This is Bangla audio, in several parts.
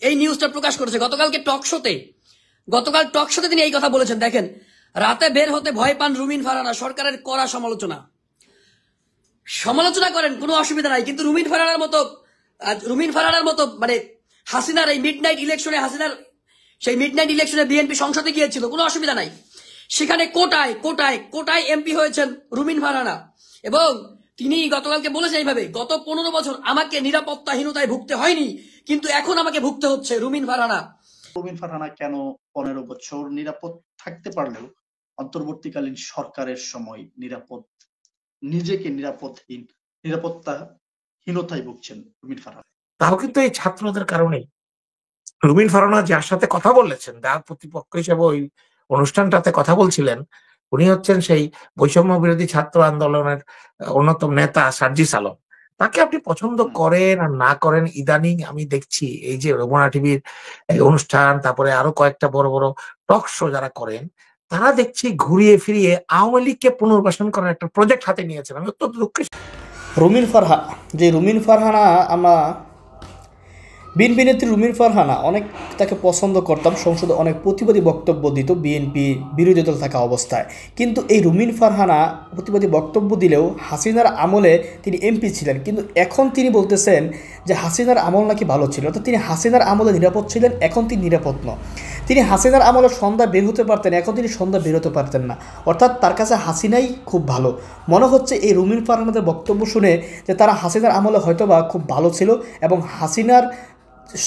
এই নিউজটা প্রকাশ করেছে গতকাল টক শোতে তিনি এই কথা বলেছেন। দেখেন, রাতে বের হতে ভয় পান রুমিন ফারহানা, সরকারের কড়া সমালোচনা করেন, কোনো অসুবিধা নাই। কিন্তু রুমিন ফারহানার মতো মানে হাসিনার এই মিডনাইট ইলেকশনে বিএনপি সংসদে গিয়েছিল, কোনো অসুবিধা নাই। সেখানে কোটায় এমপি হয়েছেন রুমিন ফারহানা, এবং তিনি গতকালকে বলেছেন এইভাবে, গত 15 বছর আমাকে নিরাপত্তাহীনতায় ভুগতে হয়নি, কিন্তু এখন আমাকে ভুগতে হচ্ছে। রুমিন ফারহানা কেন 15 বছর নিরাপদ থাকতে পারলেও অন্তর্বর্তীকালীন সরকারের সময় নিজেকে নিরাপত্তাহীনতায় ভুগছেন রুমিন ফারহানা? তাও কিন্তু এই ছাত্রদের কারণেই। রুমিন ফারহানা যার সাথে কথা বলেছেন, যার প্রতিপক্ষ হিসেবে ওই অনুষ্ঠানটাতে কথা বলছিলেন, উনি হচ্ছেন সেই বৈষম্য বিরোধী ছাত্র আন্দোলনের অন্যতম নেতা সার্জিস আলম। তাকে আপনি পছন্দ করেন আর না করেন, ইদানিং আমি দেখছি এই যে রমনা টিভির অনুষ্ঠান, তারপরে আরো কয়েকটা বড় বড় টক শো যারা করেন, তারা দেখছি ঘুরিয়ে ফিরিয়ে আওয়ামী লীগকে পুনর্বাসন করার একটা প্রজেক্ট হাতে নিয়েছেন। আমি অত্যন্ত দুঃখিত। রুমিন ফারহানা আমরা বিএনপি নেত্রী রুমিন ফারহানা অনেক তাকে পছন্দ করতাম, সংসদে অনেক প্রতিবাদী বক্তব্য দিত বিএনপি বিরোধী দল থাকা অবস্থায়। কিন্তু এই রুমিন ফারহানা প্রতিবাদী বক্তব্য দিলেও হাসিনার আমলে তিনি এমপি ছিলেন, কিন্তু এখন তিনি বলতেছেন যে হাসিনার আমল নাকি ভালো ছিল, অর্থাৎ তিনি হাসিনার আমলে নিরাপদ ছিলেন, এখন তিনি নিরাপদ নন। তিনি হাসিনার আমলে সন্ধ্যা বের হতে পারতেন, এখন তিনি সন্ধ্যা বের হতে পারতেন না, অর্থাৎ তার কাছে হাসিনাই খুব ভালো। মনে হচ্ছে এই রুমিন ফারহানাদের বক্তব্য শুনে যে তারা হাসিনার আমলে হয়তোবা খুব ভালো ছিল, এবং হাসিনার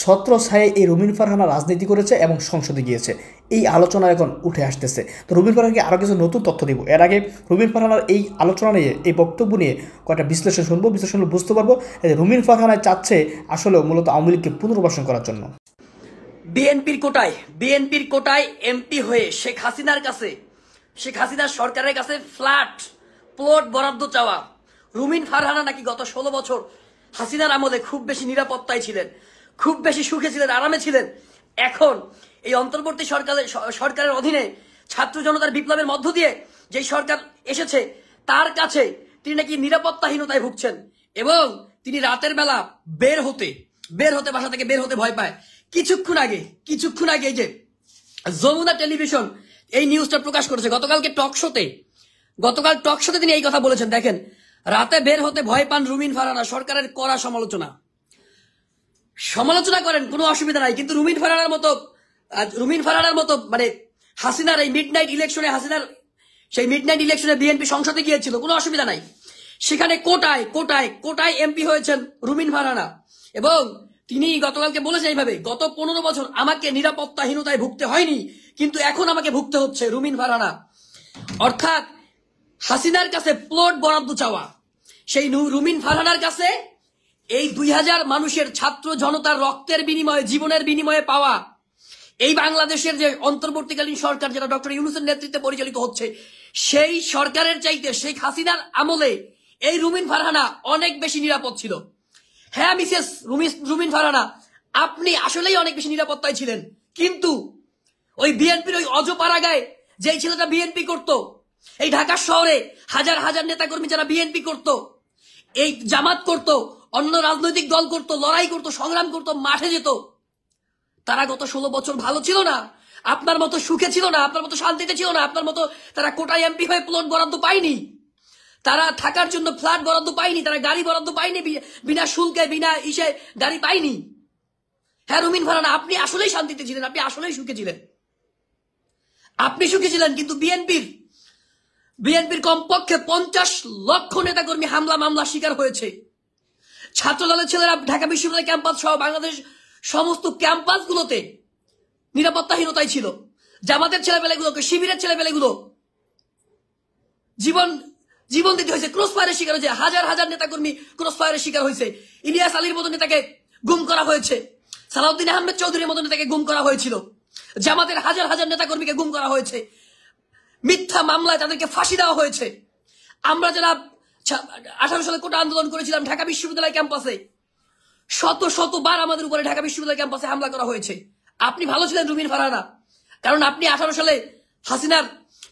ছত্রছায়ায় এই রুমিন ফারহানা রাজনীতি করেছে এবং সংসদে গিয়েছে। এই আলোচনা এখন উঠে আসতেছে। তো রুমিন ফারহানাকে আরও কিছু নতুন তথ্য দিব। এর আগে রুমিন ফারহানার এই আলোচনা নিয়ে, এই বক্তব্য নিয়ে কয়েকটা বিশ্লেষণ শুনবো, বুঝতে পারবো রুমিন ফারহানা চাচ্ছে আসলেও মূলত আওয়ামী লীগকে পুনর্বাসন করার জন্য। বিএনপির কোটায় এমপি হয়ে শেখ হাসিনার সরকারের কাছে প্লট বরাদ্দ চাওয়া রুমিন ফারহানা নাকি গত 16 বছর হাসিনার আমলে খুব বেশি নিরাপত্তায় ছিলেন, খুব বেশি সুখে ছিলেন, আরামে ছিলেন। এখন এই অন্তর্বর্তী সরকারের অধীনে ছাত্র জনতার বিপ্লবের মধ্য দিয়ে যে সরকার এসেছে, তার কাছে তিনি নাকি নিরাপত্তাহীনতায় ভুগছেন, এবং তিনি রাতের বেলা বের হতে বাসা থেকে বের হতে ভয় পায়। কিছুক্ষণ আগে এই যে যমুনা টেলিভিশন এই নিউজটা প্রকাশ করেছে গতকাল টক শোতে তিনি এই কথা বলেছেন। দেখেন, রাতে বের হতে ভয় পান রুমিন ফারহানা, সরকারের কড়া সমালোচনা করেন, কোনো অসুবিধা নাই। কিন্তু রুমিন ফারহানার মতো মানে হাসিনার এই মিডনাইট ইলেকশনে বিএনপি সংসদে গিয়েছিল, কোনো অসুবিধা নাই। সেখানে কোটায় এমপি হয়েছেন রুমিন ফারহানা, এবং তিনি গতকালকে বলেছেন এইভাবে, গত 15 বছর আমাকে নিরাপত্তাহীনতায় ভুগতে হয়নি, কিন্তু এখন আমাকে ভুগতে হচ্ছে। রুমিন ফারহানা অর্থাৎ হাসিনার কাছে প্লট বরাদ্দ চাওয়া, সেই রুমিন ফারহানার কাছে এই 2000 মানুষের ছাত্র জনতার রক্তের বিনিময়ে, জীবনের বিনিময়ে পাওয়া এই বাংলাদেশের যে অন্তর্বর্তীকালীন সরকার, যেটা ডক্টর ইউনূসের নেতৃত্বে পরিচালিত হচ্ছে, সেই সরকারের চাইতে শেখ হাসিনার আমলে এই রুমিন ফারহানা অনেক বেশি নিরাপদ ছিল। হ্যাঁ মিসেস রুমিন ফারহানা, আপনি আসলেই অনেক বেশি নিরাপত্তায় ছিলেন, কিন্তু ওই বিএনপির ওই অজপাড়াগায় যেই ছেলেটা বিএনপি করতো, এই ঢাকা শহরে হাজার হাজার নেতাকর্মী যারা বিএনপি করতো, এই জামাত করতো, অন্য রাজনৈতিক দল করতো, লড়াই করতো, সংগ্রাম করতো, মাঠে যেত, তারা গত 16 বছর ভালো ছিল না, আপনার মতো সুখে ছিল না, আপনার মতো শান্তিতে ছিল না, আপনার মতো তারা কোটায় এমপি হয়ে প্লট বরাদ্দ পায়নি, তারা থাকার জন্য ফ্ল্যাট বরাদ্দ পায়নি, তারা গাড়ি বরাদ্দ পায়নি, বিনা শুল্কে বিনা গাড়ি পায়নি। হ্যাঁ রুমিন ফারহানা, আপনি আসলেই শান্তিতে ছিলেন, আপনি আসলেই সুখে ছিলেন, কিন্তু বিএনপির কমপক্ষে 50 লক্ষ নেতাকর্মী মামলা শিকার হয়েছে। ছাত্রদলের ছেলেরা ঢাকা বিশ্ববিদ্যালয় ক্যাম্পাস সহ বাংলাদেশ সমস্ত ক্যাম্পাসগুলোতে নিরাপত্তাহীনতায় ছিল। জামাতের ছেলেপেলেগুলোকে, শিবিরের ছেলেপেলেগুলো জীবন দিতে হয়েছে, ক্রস ফায়ারের শিকার হয়েছে, হাজার হাজার নেতাকর্মী ক্রস ফায়ারের শিকার হয়েছে। ইলিয়াস আলীর মতো নেতাকে গুম করা হয়েছে, সালাউদ্দিন আহমেদ চৌধুরীর মতো নেতাকে গুম করা হয়েছিল, জামাতের হাজার হাজার নেতাকর্মীকে গুম করা হয়েছে, মিথ্যা মামলায় তাদেরকে ফাঁসি দেওয়া হয়েছে। আমরা যারা 18 সালে কোটা আন্দোলন করেছিলাম ঢাকা বিশ্ববিদ্যালয় ক্যাম্পাসে, শতবার আমাদের উপরে ঢাকা বিশ্ববিদ্যালয় ক্যাম্পাসে হামলা করা হয়েছে। আপনি ভালো ছিলেন রুমিন ফারহানা, কারণ আপনি 18 সালে হাসিনার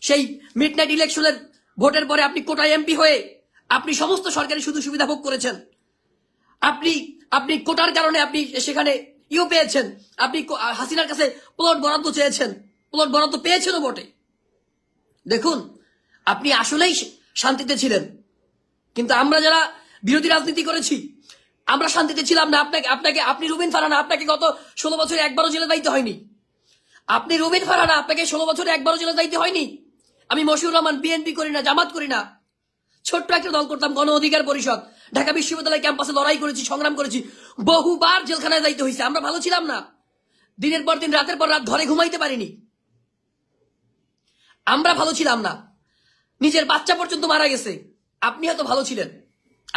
সেই মিডনাইট ইলেকশনের ভোটের পরে আপনি কোটায় এমপি হয়ে আপনি সমস্ত সরকারি সুযোগ সুবিধা ভোগ করেছেন। আপনি কোটার কারণে আপনি সেখানে ইও পেয়েছেন, আপনি হাসিনার কাছে প্লট বরাদ্দ চেয়েছেন, প্লট বরাদ্দ পেয়েছেনও বটে। দেখুন, আপনি আসলেই শান্তিতে ছিলেন, কিন্তু আমরা যারা বিরোধী রাজনীতি করেছি আমরা শান্তিতে ছিলাম না। আপনি রুবিন ফারহানা, আপনাকে গত 16 বছরে একবারও জেলে যাইতে হয়নি। আপনি রুবিন ফারহানা, আপনাকে 16 বছরে একবারও জেলে যাইতে হয়নি। আমি মশিউর রহমান, বিএনপি করি না, জামাত করি না, ছোট্ট একটা দল করতাম, গণ অধিকার পরিষদ, ঢাকা বিশ্ববিদ্যালয় ক্যাম্পাসে লড়াই করেছি, সংগ্রাম করেছি, বহুবার জেলখানায় যাইতে হয়েছে। আমরা ভালো ছিলাম না, দিনের পর দিন রাতের পর রাত ঘরে ঘুমাইতে পারিনি। আমরা ভালো ছিলাম না, নিজের বাচ্চা পর্যন্ত মারা গেছে। আপনি হয়তো ভালো ছিলেন,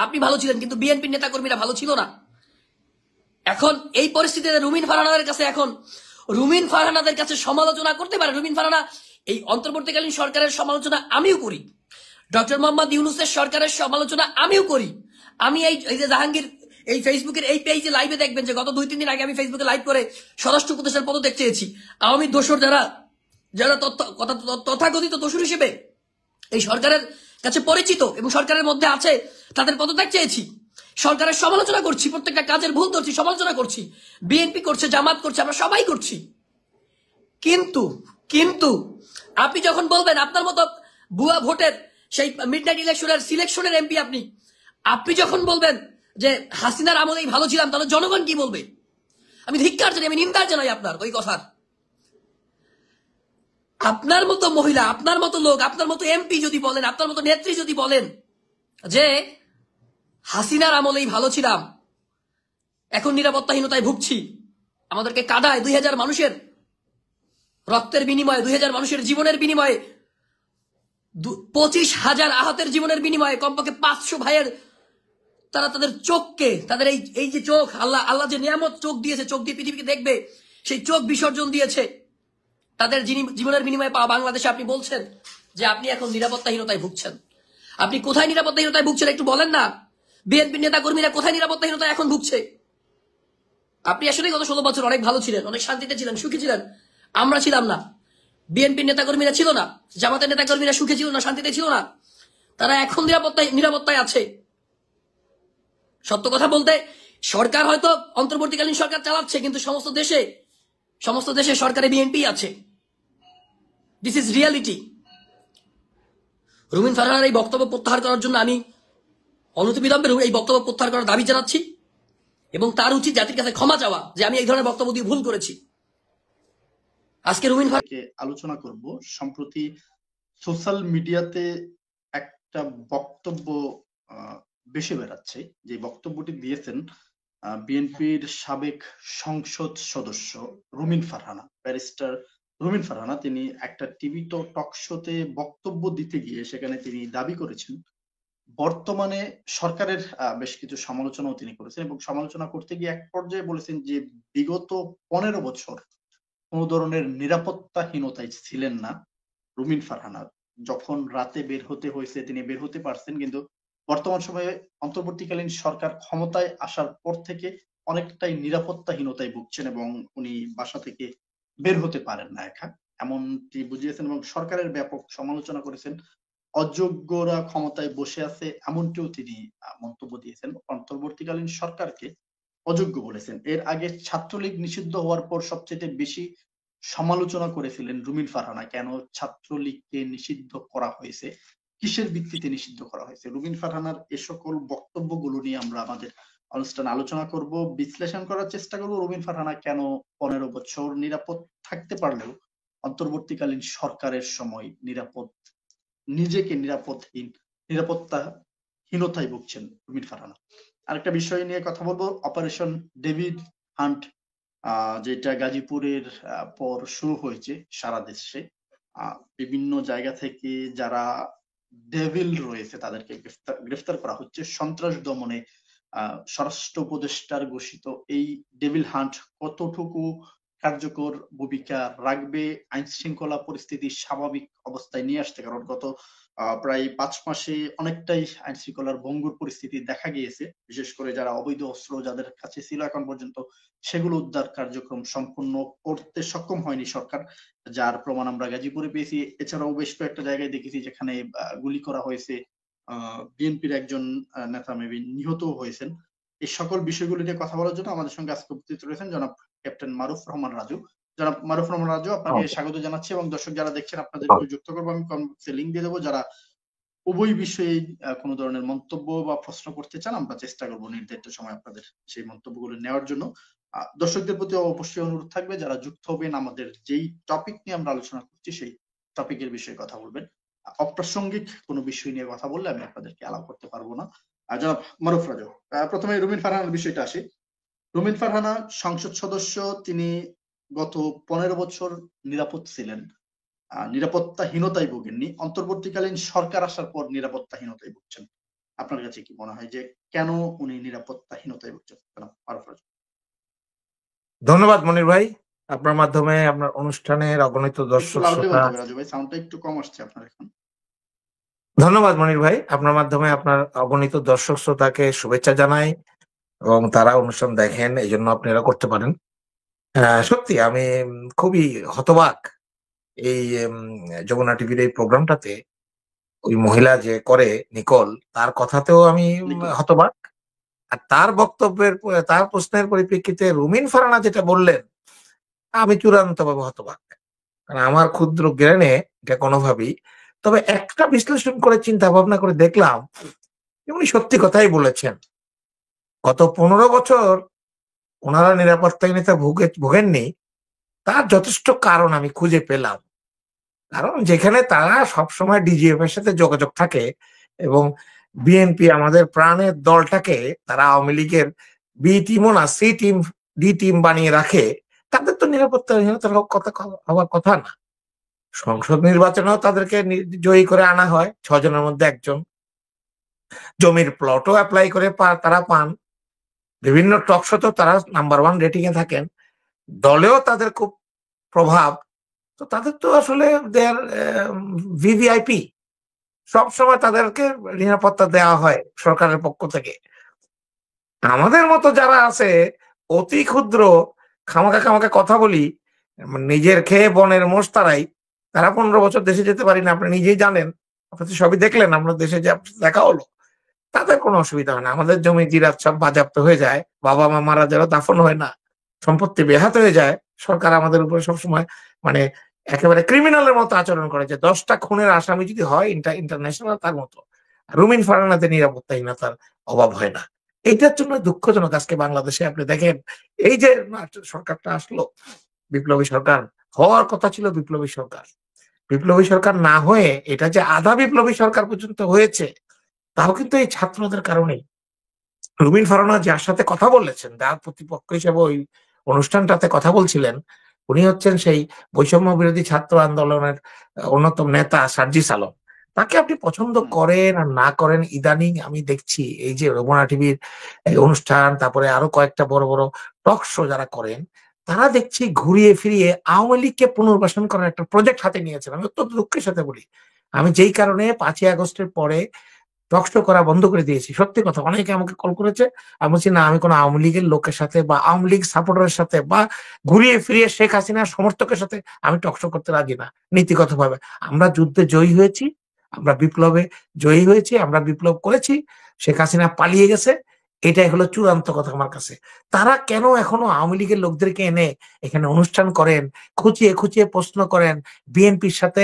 আপনি ভালো ছিলেন, কিন্তু বিএনপির নেতাকর্মীরা ভালো ছিল না। এখন এই পরিস্থিতিতে রুমিন ফারহানাদের কাছে সমালোচনা করতে পারে। রুমিন ফারহানা এই অন্তর্বর্তীকালীন সরকারের সমালোচনা আমিও করি, ডক্টর মোহাম্মদ ইউনূসের সরকারের সমালোচনা আমিও করি। আমি এই যে জাহাঙ্গীর এই ফেসবুকের এই পেজে লাইভে দেখবেন যে গত 2-3 দিন আগে আমি ফেসবুকে লাইভ করে স্বরাষ্ট্র উপদেষ্টার পদত্যাগ চেয়েছি। আওয়ামী দোসর যারা তথাকথিত দোসর হিসেবে এই সরকারের কাছে পরিচিত এবং সরকারের মধ্যে আছে, তাদের পদত্যাগ চেয়েছি। সরকারের সমালোচনা করছি, প্রত্যেকটা কাজের ভুল ধরছি, সমালোচনা করছি। বিএনপি করছে, জামাত করছে, আমরা সবাই করছি। কিন্তু আপনি যখন বলবেন আপনার মতো ভুয়া ভোটের সেই মিডনাইট ইলেকশনের সিলেকশনের এমপি আপনি যখন বলবেন যে হাসিনার আমলেই ভালো ছিলাম, তাহলে জনগণ কি বলবে? আমি ধিক্কার জানাই, আমি নিন্দা জানাই আপনার ওই কথার। আপনার মতো মহিলা, আপনার মতো লোক, আপনার মতো এমপি যদি বলেন, আপনার মতো নেত্রী যদি বলেন যে হাসিনার আমলেই ভালো ছিলাম, এখন নিরাপত্তাহীনতায় ভুগছি, আমাদেরকে কাদায় 2000 মানুষের রক্তের বিনিময়ে, 2000 মানুষের জীবনের বিনিময়ে, 25,000 আহতের জীবনের বিনিময়ে, কমপক্ষে 500 ভাইয়ের তারা তাদের চোখকে, তাদের এই যে চোখ, আল্লাহ যে নিয়ামত চোখ দিয়েছে, চোখ দিয়ে পৃথিবীকে দেখবে, সেই চোখ বিসর্জন দিয়েছে, তাদের জীবনের বিনিময়ে পাওয়া বাংলাদেশে আপনি বলছেন যে আপনি এখন নিরাপত্তাহীনতায় ভুগছেন। আপনি কোথায় নিরাপত্তাহীনতায় ভুগছেন একটু বলেন না? বিএনপির নেতা কর্মীরা কোথায় নিরাপত্তাহীনতায় এখন ভুগছে? আপনি আসলে গত 16 বছর অনেক ভালো ছিলেন, অনেক শান্তিতে ছিলেন, সুখী ছিলেন। আমরা ছিলাম না, বিএনপির নেতা কর্মীরা ছিল না, জামাতের নেতা কর্মীরা সুখে ছিল না, শান্তিতে ছিল না। তারা এখন নিরাপত্তায় আছে। সত্য কথা বলতে, সরকার হয়তো অন্তর্বর্তীকালীন সরকার চালাচ্ছে, কিন্তু সমস্ত দেশে সরকারে বিএনপি আছে। This is reality. রুমিন ফারহানার এই বক্তব্য প্রত্যাহার করার জন্য আমি অনতিবিলম্বে এই বক্তব্য প্রত্যাহার করার দাবি জানাচ্ছি, এবং তার উচিত জাতির কাছে ক্ষমা চাওয়া যে আমি এই ধরনের বক্তব্য দিয়ে ভুল করেছি। আজকে রুমিন আলোচনা করব। সম্প্রতি সোশ্যাল মিডিয়াতে একটা বক্তব্য বেশি বেড়াচ্ছে, যে বক্তব্যটি দিয়েছেন বিএনপির সাবেক সংসদ সদস্য রুমিন ফারহানা, ব্যারিস্টার রুমিন ফারহানা। তিনি একটা টিভি টক শোতে বক্তব্য দিতে গিয়ে সেখানে তিনি দাবি করেছেন বর্তমানে সরকারের বেশ কিছু সমালোচনাও তিনি করেছেন, এবং সমালোচনা করতে গিয়ে এক পর্যায়ে বলেছেন যে বিগত 15 বছর কোনো ধরনের নিরাপত্তাহীনতায় ছিলেন না রুমিন ফারহানা। যখন রাতে বের হতে হয়েছে তিনি বের হতে পারছেন, কিন্তু বর্তমান সময়ে অন্তর্বর্তীকালীন সরকার ক্ষমতায় আসার পর থেকে অনেকটাই নিরাপত্তাহীনতায় ভুগছেন এবং উনি বাসা থেকে বের হতে পারেন না একা, এমনটি বুঝিয়েছেন। এবং সরকারের ব্যাপক সমালোচনা করেছেন, অযোগ্যরা ক্ষমতায় বসে আছে এমনটিও তিনি মন্তব্য দিয়েছেন, অন্তর্বর্তীকালীন সরকারকে অযোগ্য বলেছেন। এর আগে ছাত্রলীগ নিষিদ্ধ হওয়ার পর সবচেয়ে বেশি সমালোচনা করেছিলেন রুমিন ফারহানা, কেন ছাত্রলীগকে নিষিদ্ধ করা হয়েছে, কিসের ভিত্তিতে নিষিদ্ধ করা হয়েছে। রুমিন ফারহানার এ সকল বক্তব্যগুলো নিয়ে আমরা আমাদের অনুষ্ঠানে আলোচনা করব, বিশ্লেষণ করার চেষ্টা করব রুমিন ফারহানা কেন 15 বছর নিরাপদ থাকতে পারলেও অন্তর্বর্তীকালীন সরকারের সময় নিজেকে নিরাপত্তাহীনতায় ভুগছেন রুমিন ফারহানা। আরেকটা বিষয় নিয়ে কথা বলবো, অপারেশন ডেভিড হান্ট, যেটা গাজীপুরের পর শুরু হয়েছে সারা দেশে। বিভিন্ন জায়গা থেকে যারা ডেভিল রয়েছে তাদেরকে গ্রেফতার করা হচ্ছে। সন্ত্রাস দমনে স্বরাষ্ট্র উপদেষ্টার ঘোষিত এই ডেভিল হান্ট কতটুকু কার্যকর ভূমিকা রাখবে আইন শৃঙ্খলা পরিস্থিতি স্বাভাবিক অবস্থায় নিয়ে আসতে? কারণ গত প্রায় 5 মাসে অনেকটাই আইন শৃঙ্খলার ভঙ্গুর পরিস্থিতি দেখা গিয়েছে, বিশেষ করে যারা অবৈধ অস্ত্র যাদের কাছে ছিল এখন পর্যন্ত সেগুলো উদ্ধার কার্যক্রম সম্পূর্ণ করতে সক্ষম হয়নি সরকার, যার প্রমাণ আমরা গাজীপুরে পেয়েছি। এছাড়াও বেশ কয়েকটা জায়গায় দেখেছি যেখানে গুলি করা হয়েছে, বিএনপির একজন নেতা মেবি নিহত হয়েছেন। এই সকল বিষয়গুলো নিয়ে কথা বলার জন্য আমাদের সঙ্গে আজকে উপস্থিত রয়েছেন জনাব ক্যাপ্টেন মারুফ রহমান রাজু। জনাব মারুফ রহমান রাজু, আপনাকে স্বাগত জানাচ্ছি এবং দর্শক যারা দেখছেন আপনাদেরকে যুক্ত করবো, আমি কমেন্টে লিংক দিয়ে দেবো। যারা উভয় বিষয়ে কোনো ধরনের মন্তব্য বা প্রশ্ন করতে চান আমরা চেষ্টা করবো নির্ধারিত সময় আপনাদের সেই মন্তব্যগুলো নেওয়ার জন্য। দর্শকদের প্রতি অবশ্যই অনুরোধ থাকবে যারা যুক্ত হবেন আমাদের যেই টপিক নিয়ে আমরা আলোচনা করছি সেই টপিকের বিষয়ে কথা বলবেন। অপ্রাসঙ্গিক কোনো বিষয় নিয়ে কথা বললে আমি আপনাদেরকে অ্যালাউ করতে পারবো না। জনাব মারুফ রাজু, প্রথমে রুমিন ফারহানার বিষয়টা আসি। রুমিন ফারহানা সংসদ সদস্য, তিনি গত 15 বছর নিরাপদ ছিলেন, নিরাপত্তাহীনতায় ভোগেননি। অন্তর্বর্তীকালীন সরকার আসার পর নিরাপত্তাহীনতায় ভুগছেন। আপনার কাছে কি মনে হয় যে কেন উনি নিরাপত্তাহীনতায় ভুগছেন? ধন্যবাদ মনির ভাই, আপনার মাধ্যমে আপনার অনুষ্ঠানের অগণিত দর্শক শ্রোতা। রাজু ভাই, সাউন্ডটা একটু কম আসছে আপনার এখন। ধন্যবাদ মনির ভাই, আপনার মাধ্যমে আপনার অগণিত দর্শক শ্রোতাকে শুভেচ্ছা জানাই এবং তারা অনুষ্ঠান দেখেন, এই জন্য আপনারা করতে পারেন। সত্যি আমি খুবই হতবাক এই যমুনা টিভির এই প্রোগ্রামটাতে ওই মহিলা যে করে নিকল, তার কথাতেও আমি হতবাক। আর তার বক্তব্যের তার প্রশ্নের পরিপ্রেক্ষিতে রুমিন ফারহানা যেটা বললেন, আমি চূড়ান্তভাবে হতবাক। কারণ আমার ক্ষুদ্র জ্ঞানে এটা কোনোভাবেই, তবে একটা বিশ্লেষণ করে চিন্তা ভাবনা করে দেখলাম উনি সত্যি কথাই বলেছেন। গত 15 বছর ওনারা নিরাপত্তাহীনতা ভোগেননি, তার যথেষ্ট কারণ আমি খুঁজে পেলাম। কারণ যেখানে তারা সবসময় ডিজিএফ এর সাথে যোগাযোগ থাকে এবং বিএনপি আমাদের প্রাণের দলটাকে তারা আওয়ামী লীগের বি টিমও না, সি টিম, ডি টিম বানিয়ে রাখে, তাদের তো নিরাপত্তাহীনতার কথা হওয়ার কথা না। সংসদ নির্বাচনেও তাদেরকে জয়ী করে আনা হয়, 6 জনের মধ্যে একজন। জমির প্লটও অ্যাপ্লাই করে তারা পান। বিভিন্ন টক শোতেও তারা নাম্বার 1 রেটিং এ থাকেন। দলেও তাদের খুব প্রভাব। তো তাদের তো আসলে দেয়ার ভিভিআইপি, সবসময় তাদেরকে নিরাপত্তা দেওয়া হয় সরকারের পক্ষ থেকে। আমাদের মতো যারা আছে অতি ক্ষুদ্র খামাকা কথা বলি, নিজের খেয়ে বনের মোষ তারাই, তারা 15 বছর দেশে যেতে পারি না, আপনি নিজেই জানেন, আপনি সবই দেখলেন, আমরা দেশে দেখা হলো, তাদের কোনো অসুবিধা হয় না। আমাদের জমি জিরাত সব বাজেয়াপ্ত হয়ে যায়, বাবা মা মারা যারা দাফন হয় না, সম্পত্তি বেহাত হয়ে যায়, সরকার আমাদের উপরে সবসময় মানে একেবারে ক্রিমিনালের মতো আচরণ করে, যে 10টা খুনের আসামি যদি হয় ইন্টারন্যাশনাল তার মতো। রুমিন ফারহানাতে নিরাপত্তাহীনতার অভাব হয় না। এইটার জন্য দুঃখজনক আজকে বাংলাদেশে আপনি দেখেন এই যে সরকারটা আসলো, বিপ্লবী সরকার হওয়ার কথা ছিল, বিপ্লবী সরকার না হয়ে এটা যে আধা বিপ্লবী সরকার পর্যন্ত হয়েছে, তাও কিন্তু এই ছাত্রদের কারণেই। রুমিন ফারহানা যার সাথে কথা বলেছেন, যার প্রতিপক্ষ হিসেবে ওই অনুষ্ঠানটাতে কথা বলছিলেন, উনি হচ্ছেন সেই বৈষম্য বিরোধী ছাত্র আন্দোলনের অন্যতম নেতা সার্জিস আলম। তাকে আপনি পছন্দ করেন আর না করেন, ইদানিং আমি দেখছি এই যে যমুনা টিভির অনুষ্ঠান, তারপরে আরো কয়েকটা বড় বড় টক শো যারা করেন, তারা দেখছি ঘুরিয়ে ফিরিয়ে আওয়ামী লীগকে পুনর্বাসন করার একটা প্রজেক্ট হাতে নিয়েছেন। আমি অত্যন্ত দুঃখের সাথে বলি, আমি যেই কারণে 5ই আগস্টের পরে টক শো করা বন্ধ করে দিয়েছি। সত্যি কথা, অনেকে আমাকে কল করেছে, আমি বলছি না, আমি কোনো আওয়ামী লীগের লোকের সাথে বা আওয়ামী লীগ সাপোর্টারের সাথে বা ঘুরিয়ে ফিরিয়ে শেখ হাসিনার সমর্থকের সাথে আমি টক শো করতে রাজি না। নীতিগতভাবে আমরা যুদ্ধে জয়ী হয়েছি, আমরা বিপ্লবে জয়ী হয়েছি, আমরা বিপ্লব করেছি, শেখ হাসিনা পালিয়ে গেছে, এটাই হলো চূড়ান্ত কথা আমার কাছে। তারা কেন এখনো আওয়ামী লীগের লোকদেরকে এনে এখানে অনুষ্ঠান করেন, খুঁচিয়ে প্রশ্ন করেন, বিএনপির সাথে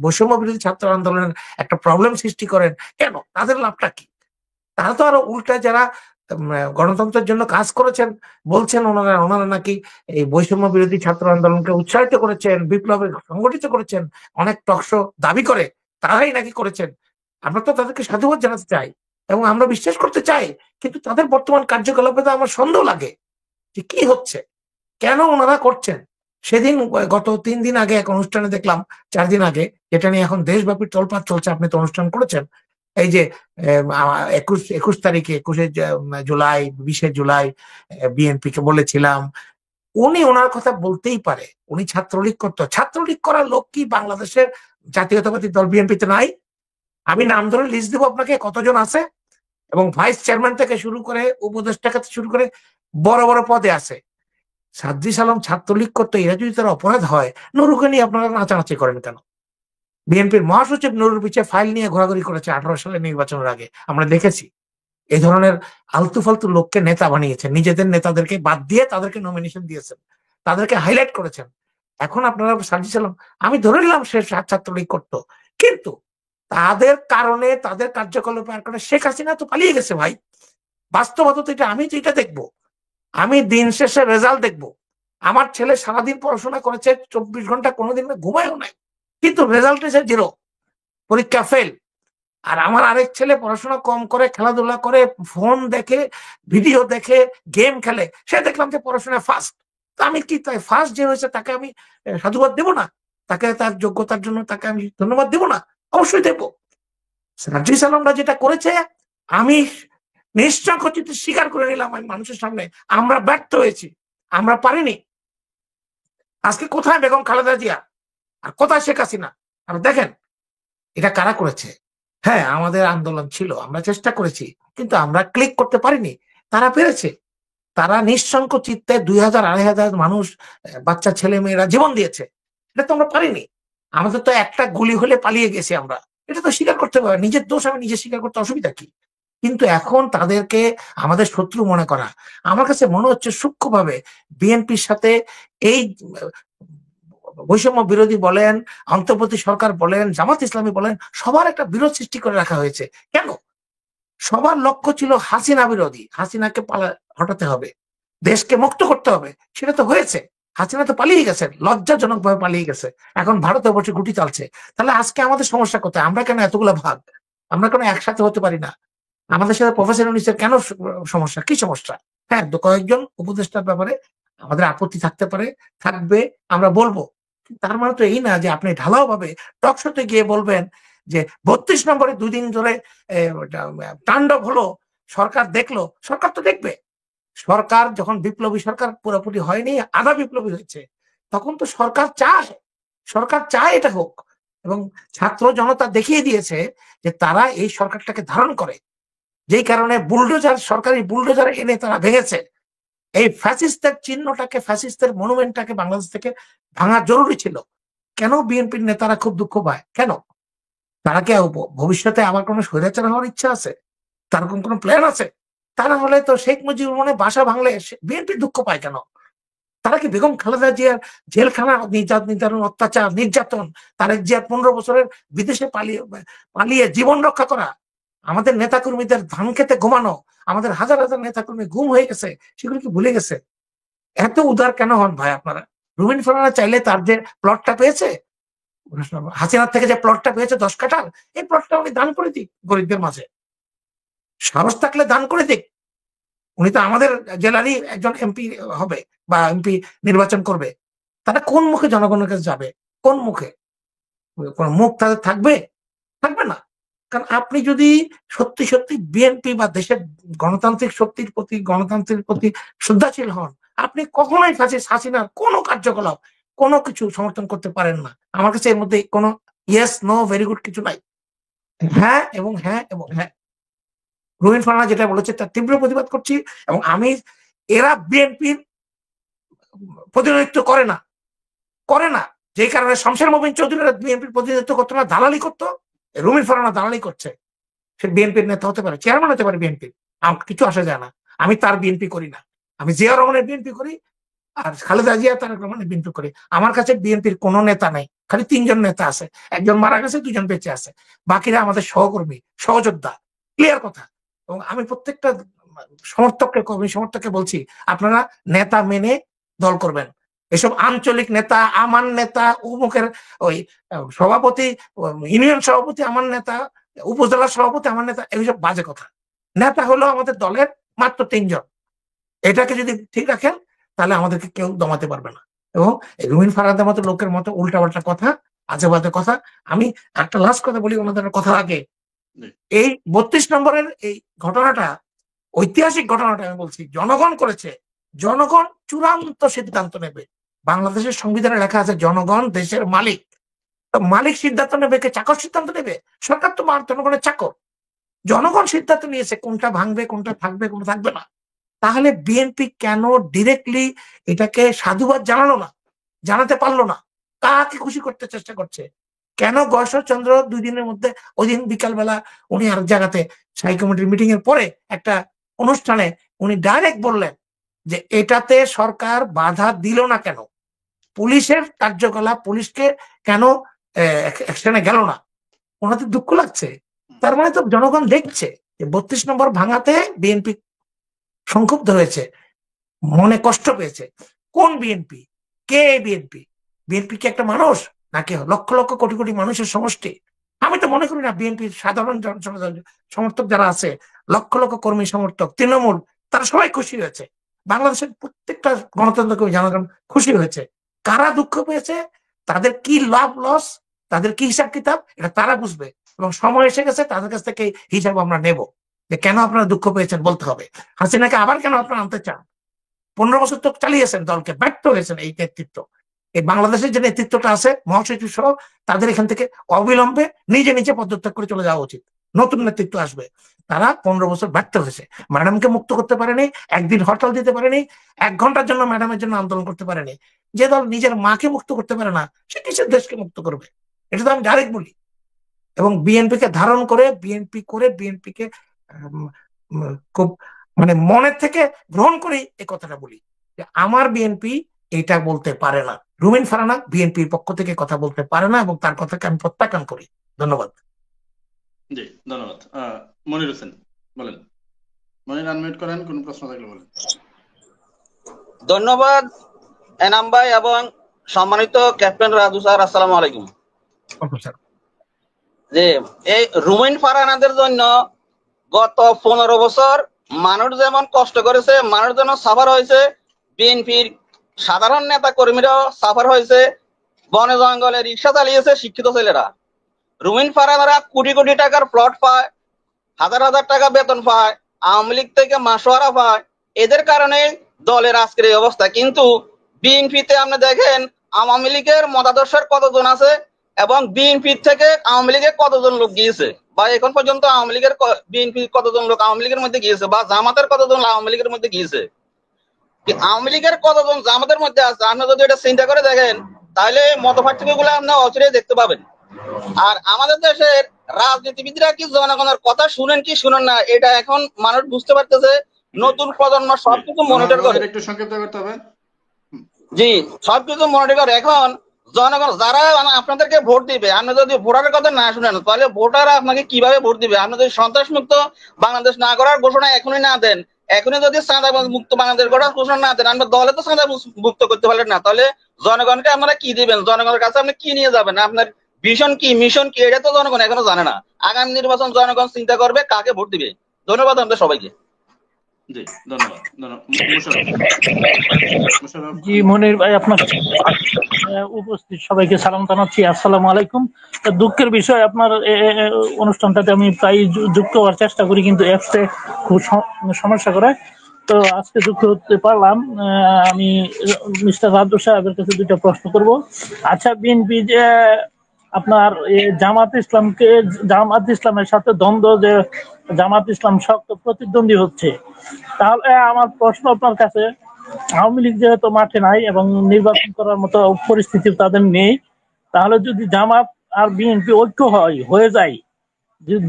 বৈষম্য বিরোধী ছাত্র আন্দোলনের একটা প্রবলেম সৃষ্টি করেন, কেন? তাদের লাভটা কি? তারা তো আরো উল্টা, যারা গণতন্ত্রের জন্য কাজ করেছেন বলছেন ওনারা নাকি এই বৈষম্য বিরোধী ছাত্র আন্দোলনকে উৎসাহিত করেছেন, বিপ্লবে সংগঠিত করেছেন, অনেক টকশো দাবি করে তারাই নাকি করেছেন। আমরা তো তাদেরকে সাধুবাদ জানাতে চাই এবং আমরা বিশ্বাস করতে চাই, কিন্তু তাদের বর্তমান কার্যকলাপে তো আমার সন্দেহ লাগে যে কি হচ্ছে, কেন ওনারা করছেন। সেদিন গত 3 দিন আগে এক অনুষ্ঠানে দেখলাম, 4 দিন আগে, যেটা নিয়ে এখন দেশব্যাপী তোলপাড় চলছে, আপনি তো অনুষ্ঠান করেছেন, এই যে 21 তারিখে 21শে জুলাই 20শে জুলাই বিএনপি কে বলেছিলাম, উনি ওনার কথা বলতেই পারে, উনি ছাত্রলীগ করতো, ছাত্রলীগ করার লোক কি বাংলাদেশের জাতীয়তাবাদী দল বিএনপিতে নাই? আমি নাম ধরে লিস্ট দেবো আপনাকে কতজন আছে, এবং ভাইস চেয়ারম্যান থেকে শুরু করে উপদেষ্টা থেকে শুরু করে বড় বড় পদে আছে। সার্জিস আলম ছাত্রলীগ করতো, এরা যদি তার অপরাধ হয়, নুরুকে নিয়ে আপনারা নাচানাচি করেন কেন? বিএনপির মহাসচিব নুরুর পিছিয়ে ফাইল নিয়ে ঘোরাঘুরি করেছে 18 সালের নির্বাচনের আগে, আমরা দেখেছি। এই ধরনের আলতু ফালতু লোককে নেতা বানিয়েছেন, নিজেদের নেতাদেরকে বাদ দিয়ে তাদেরকে নমিনেশন দিয়েছেন, তাদেরকে হাইলাইট করেছেন। এখন আপনারা সার্জিস আলম, আমি ধরে নিলাম সে ছাত্রলীগ করতো, কিন্তু তাদের কারণে, তাদের কার্যকলাপের কারণে শেখ হাসিনা তো পালিয়ে গেছে ভাই। বাস্তবতা তো এটা, আমি যেটা দেখবো, আমি দিন শেষে রেজাল্ট দেখবো। আমার ছেলে সারাদিন পড়াশোনা করেছে, 24 ঘন্টা কোনোদিন ঘুমায়ও নাই, কিন্তু রেজাল্ট এসে 0, পরীক্ষা ফেল। আর আমার আরেক ছেলে পড়াশোনা কম করে, খেলাধুলা করে, ফোন দেখে, ভিডিও দেখে, গেম খেলে, সে দেখলাম যে পড়াশোনায় ফার্স্ট। তা আমি কি তাই ফার্স্ট যে হয়েছে তাকে আমি সাধুবাদ দেবো না? তাকে তার যোগ্যতার জন্য তাকে আমি ধন্যবাদ দেবো না? অবশ্যই দেবো। সার্জিস আলমরা যেটা করেছে, আমি নিঃসংকোচিত স্বীকার করে নিলাম আমি মানুষের সামনে, আমরা ব্যর্থ হয়েছি, আমরা পারিনি। আজকে কোথায় বেগম খালেদা জিয়া আর কোথায় শেখ হাসিনা? আর দেখেন এটা কারা করেছে। হ্যাঁ, আমাদের আন্দোলন ছিল, আমরা চেষ্টা করেছি, কিন্তু আমরা ক্লিক করতে পারিনি, তারা পেরেছে। তারা নিঃসংকোচিত্তে 2000-2500 মানুষ, বাচ্চা ছেলে মেয়েরা জীবন দিয়েছে। এটা তো আমরা পারিনি। আমাদের তো একটা গুলি হলে পালিয়ে গেছি আমরা, এটা তো স্বীকার করতে পারবে। নিজের দোষ আমি নিজে স্বীকার করতে অসুবিধা কি? কিন্তু এখন তাদেরকে আমাদের শত্রু মনে করা, আমার কাছে মনে হচ্ছে সূক্ষ্মভাবে বিএনপির সাথে এই বৈষম্য বিরোধী বলেন, অন্তর্বর্তী সরকার বলেন, জামাত ইসলামী বলেন, সবার একটা বিরোধ সৃষ্টি করে রাখা হয়েছে। কেন? সবার লক্ষ্য ছিল হাসিনা বিরোধী, হাসিনাকে হটাতে হবে, দেশকে মুক্ত করতে হবে। সেটা তো হয়েছে। হাসিনা তো পালিয়ে গেছেন, লজ্জাজনক ভাবে পালিয়ে গেছে, এখন ভারতে বসে গুটি চালছে। তাহলে আজকে আমাদের সমস্যা কোথায়? আমরা কেন এতগুলো ভাগ? আমরা কেন একসাথে হতে পারি না? আমাদের সাথে প্রফেসর ইউনূসের কেন সমস্যা? কি সমস্যা? হ্যাঁ, কয়েকজন উপদেষ্টার ব্যাপারে আমাদের আপত্তি থাকতে পারে, থাকবে, আমরা বলবো। তার মানে তো এই না যে আপনি ঢালাও ভাবে টক শোতে গিয়ে বলবেন যে 32 নম্বরে 2 দিন ধরে তাণ্ডব হলো, সরকার দেখলো। সরকার তো দেখবে। সরকার যখন বিপ্লবী সরকার পুরোপুরি হয়নি, আধা বিপ্লবী হয়েছে, তখন তো সরকার চায় এটা হোক। এবং ছাত্র জনতা দেখিয়ে দিয়েছে যে তারা এই সরকারটাকে ধারণ করে, যেই কারণে বুলডোজার, সরকারি বুলডোজার এনে তারা ভেঙেছে। এই ফ্যাসিস্টের চিহ্নটাকে, ফ্যাসিস্টের মনুমেন্টটাকে বাংলাদেশ থেকে ভাঙা জরুরি ছিল। কেন বিএনপির নেতারা খুব দুঃখ পায়? কেন? তারা কি ভবিষ্যতে আবার কোনো স্বৈরাচার হওয়ার ইচ্ছা আছে? তার কোনো প্ল্যান আছে? তা না হলে তো শেখ মুজিবুর রহমানের বাসা ভাঙলে বিএনপি দুঃখ পায় কেন? তারা কি বেগম খালেদা জিয়ার জেলখানা, নির্যাতন, অত্যাচার, নির্যাতন, তারেক জিয়ার 15 বছরের বিদেশে পালিয়ে জীবন রক্ষা করা, আমাদের নেতাকর্মীদের ধান খেতে ঘুমানো, আমাদের হাজার হাজার নেতাকর্মী গুম হয়ে গেছে, সেগুলো কি ভুলে গেছে? এত উদার কেন হন ভাই আপনারা? রুমিন ফারহানা চাইলে তার যে প্লটটা পেয়েছে, হাসিনার থেকে যে প্লটটা পেয়েছে 10 কাঠার, এই প্লটটা উনি দান করে দিক গরিবদের মাঝে। সাহস থাকলে দান করে দিক। উনি তো আমাদের জেলারই একজন এমপি হবে বা এমপি নির্বাচন করবে। তারা কোন মুখে জনগণের কাছে যাবে? কোন মুখে? কোন মুখ তাদের থাকবে? থাকবে না। কারণ আপনি যদি সত্যি সত্যি বিএনপি বা দেশের গণতান্ত্রিক শক্তির প্রতি, গণতন্ত্রের প্রতি শ্রদ্ধাশীল হন, আপনি কখনোই হাসিনার কোনো কার্যকলাপ, কোনো কিছু সমর্থন করতে পারেন না। আমার কাছে এর মধ্যে কোনো ইয়েস, নো, ভেরি গুড কিছু নাই। হ্যাঁ এবং হ্যাঁ এবং হ্যাঁ। রুমিন ফারহানা যেটা বলেছে তার তীব্র প্রতিবাদ করছি। এবং আমি, এরা বিএনপির প্রতিনিধিত্ব করে না, যে কারণে শমশের মোবিন চৌধুরীরা বিএনপির প্রতিনিধিত্ব করতো না, দালালি করতো। রুমিন ফারহানা দালালি করছে। সে বিএনপির নেতা হতে পারে, চেয়ারম্যান হতে পারে বিএনপির, আমার কিছু আসা যায় না। আমি তার বিএনপি করি না, আমি জিয়া রহমানের বিএনপি করি, আর খালেদা জিয়া তারেক রহমানের বিএনপি করি। আমার কাছে বিএনপির কোনো নেতা নাই, খালি 3 জন নেতা আছে। একজন মারা গেছে, 2 জন বেঁচে আছে, বাকিরা আমাদের সহকর্মী, সহযোদ্ধা। ক্লিয়ার কথা। এবং আমি প্রত্যেকটা কর্মী সমর্থককে বলছি, আপনারা নেতা মেনে দল করবেন। এসব আঞ্চলিক নেতা, আমার নেতা, অমুকের ওই সভাপতি, ইউনিয়ন সভাপতি আমার নেতা, উপজেলা সভাপতি আমার নেতা, এইসব বাজে কথা। নেতা হলো আমাদের দলের মাত্র 3 জন। এটাকে যদি ঠিক রাখেন তাহলে আমাদেরকে কেউ দমাতে পারবে না। এবং রুমিন ফারহানার মতো লোকের মতো উল্টাপাল্টা কথা, আজে বাজে কথা। আমি একটা লাস্ট কথা বলি ওনাদের কথা আগে। এই 32 নম্বরের এই ঘটনাটা, ঐতিহাসিক ঘটনাটা আমি বলছি, জনগণ করেছে। জনগণ চূড়ান্ত সিদ্ধান্ত নেবে। বাংলাদেশের সংবিধানে লেখা আছে জনগণ দেশের মালিক। মালিক সিদ্ধান্ত নেবে, কে চাকর সিদ্ধান্ত নেবে? সরকার তো জনগণের চাকর। জনগণ সিদ্ধান্ত নিয়েছে কোনটা ভাঙবে, কোনটা থাকবে, কোনটা থাকবে না। তাহলে বিএনপি কেন ডিরেক্টলি এটাকে সাধুবাদ জানাতে পারলো না? কাকে খুশি করতে চেষ্টা করছে? কেন গয়েশ্বরচন্দ্র 2 দিনের মধ্যে ওই দিন বিকালবেলা উনি আরেক জায়গাতে স্থায়ী কমিটির মিটিং এর পরে একটা অনুষ্ঠানে উনি ডাইরেক্ট বললেন যে এটাতে সরকার বাধা দিল না কেন, পুলিশের কার্যকলাপ পুলিশকে কেন অ্যাকশনে গেল না, ওনাদের দুঃখ লাগছে। তার মানে তো জনগণ দেখছে যে 32 নম্বর ভাঙাতে বিএনপি সংক্ষুব্ধ হয়েছে, মনে কষ্ট পেয়েছে। কোন বিএনপি? কে বিএনপি? বিএনপি কি একটা মানুষ নাকি লক্ষ লক্ষ কোটি কোটি মানুষের সমষ্টি? আমি তো মনে করি না বিএনপির সাধারণ সমর্থক যারা আছে, লক্ষ লক্ষ কর্মী সমর্থক, তৃণমূল, তারা সবাই খুশি হয়েছে। বাংলাদেশের প্রত্যেকটা গণতন্ত্রকে জনগণ খুশি হয়েছে। কারা দুঃখ পেয়েছে, তাদের কি লাভ লস, তাদের কি হিসাব কিতাব, এটা তারা বুঝবে। এবং সময় এসে গেছে তাদের কাছ থেকে হিসাব আমরা নেব যে কেন আপনারা দুঃখ পেয়েছেন বলতে হবে। হাসিনাকে আবার কেন আপনারা আনতে চান? 15 বছর তো চালিয়েছেন দলকে, ব্যর্থ হয়েছেন এই নেতৃত্ব। এই বাংলাদেশের যে নেতৃত্বটা আছে মহাসচিব সহ, তাদের এখান থেকে অবিলম্বে নিজে নিজে পদত্যাগ করে চলে যাওয়া উচিত। নতুন নেতৃত্ব আসবে। তারা 15 বছর ব্যর্থ হয়েছে। ম্যাডামকে মুক্ত করতে পারেনি, একদিন হরতাল দিতে পারেনি, 1 ঘন্টার জন্য ম্যাডামের জন্য আন্দোলন করতে পারেনি। যে দল নিজের মাকে মুক্ত করতে পারে না, সে কিসের দেশকে মুক্ত করবে? এটা তো আমি ডাইরেক্ট বলি। এবং বিএনপিকে ধারণ করে বিএনপিকে খুব মানে মনের থেকে গ্রহণ করে এই কথাটা বলি যে আমার বিএনপি এটা বলতে পারে না, রুমিন ফারহানা বিএনপির পক্ষ থেকে কথা বলতে পারে না, এবং তার কথাকে আমি প্রত্যাখ্যান করি। ধন্যবাদ। জি ধন্যবাদ। মনির হোসেন বলেন। মনির আনমিউট করেন, কোন প্রশ্ন থাকলে বলেন। ধন্যবাদ এনাম ভাই এবং সম্মানিত ক্যাপ্টেন রাজু স্যার, আসসালামু আলাইকুম। যে এই রুমিন ফারহানাদের জন্য গত 15 বছর মানুষ যেমন কষ্ট করেছে, মানুষ যেন সাফার হয়েছে, বিএনপির সাধারণ নেতা কর্মীরাও সাফার হয়েছে, বনে জঙ্গলে রিক্সা চালিয়েছে শিক্ষিত ছেলেরা। রুমিন ফারহানারা কোটি কোটি টাকার প্লট পায়, হাজার হাজার টাকা বেতন পায়, আওয়ামী লীগ থেকে মাসোয়ারা পায়, এদের কারণে দলের আজকের এই অবস্থা। কিন্তু বিএনপিতে আপনি দেখেন আওয়ামী লীগের মতাদর্শের কতজন আছে এবং বিএনপি থেকে আওয়ামী লীগের কতজন লোক গিয়েছে, বা এখন পর্যন্ত আওয়ামী লীগের বিএনপি কতজন লোক আওয়ামী লীগের মধ্যে গিয়েছে, বা জামাতের কতজন আওয়ামী লীগের মধ্যে গিয়েছে, আওয়ামী লীগের কতজন জামাতের মধ্যে আছে। আপনি যদি এটা চিন্তা করে দেখেন তাহলে মত পার্থক্য গুলো আপনি অচিরেই দেখতে পাবেন। আর আমাদের দেশের রাজনীতিবিদরা কি জনগণের কথা শুনেন কি শুনেন না, এটা এখন মানুষ বুঝতে পারতেছে। নতুন প্রজন্ম সবকিছু মনিটর করে, একটু সংক্ষিপ্ত করতে হবে। জি সবকিছু মনিটর করে। এখন জনগণ যারা আপনাদেরকে ভোট দিবে, আপনি যদি ভোটারের কথা না শুনেন তাহলে ভোটাররা আপনাকে কিভাবে ভোট দিবে? আপনি যদি সন্ত্রাস মুক্ত বাংলাদেশ না করার ঘোষণা এখনই না দেন, এখনই যদি চাঁদাবাজ মুক্ত বাংলাদেশ করার ঘোষণা না দেন, আমরা দলে তো চাঁদা মুক্ত করতে পারলেন না, তাহলে জনগণকে আপনারা কি দিবেন? জনগণের কাছে আপনি কি নিয়ে যাবেন? আপনার ভিশন কি, মিশন কি, এটা তো জনগণ এখনো জানে না। আগামী নির্বাচন জনগণ চিন্তা করবে কাকে ভোট দিবে। ধন্যবাদ আমাদের সবাইকে। জি ধন্যবাদ। জি মনির ভাই, আপনার উপস্থিত সবাইকে সালাম জানাচ্ছি, আসসালামু আলাইকুম। দুঃখের বিষয়, আপনার অনুষ্ঠানটাতে আমি প্রায় যুক্ত হওয়ার চেষ্টা করি, কিন্তু অ্যাপসে খুব সমস্যা করে, তো আজকে যুক্ত হতে পারলাম। আমি মিস্টার রাজু সাহেবের কাছে 2টা প্রশ্ন করব। আচ্ছা, বিএনপি যে আপনার জামাত ইসলামের সাথে দ্বন্দ্ব, যে জামাত ইসলাম শক্ত প্রতিদ্বন্দ্বী হচ্ছে, তাহলে আমার প্রশ্ন আপনার কাছে, আওয়ামী লীগ যেহেতু মাঠে নাই এবং নির্বাচন করার মতো পরিস্থিতি তাদের নেই, তাহলে যদি জামাত আর বিএনপি ঐক্য হয়ে যায়,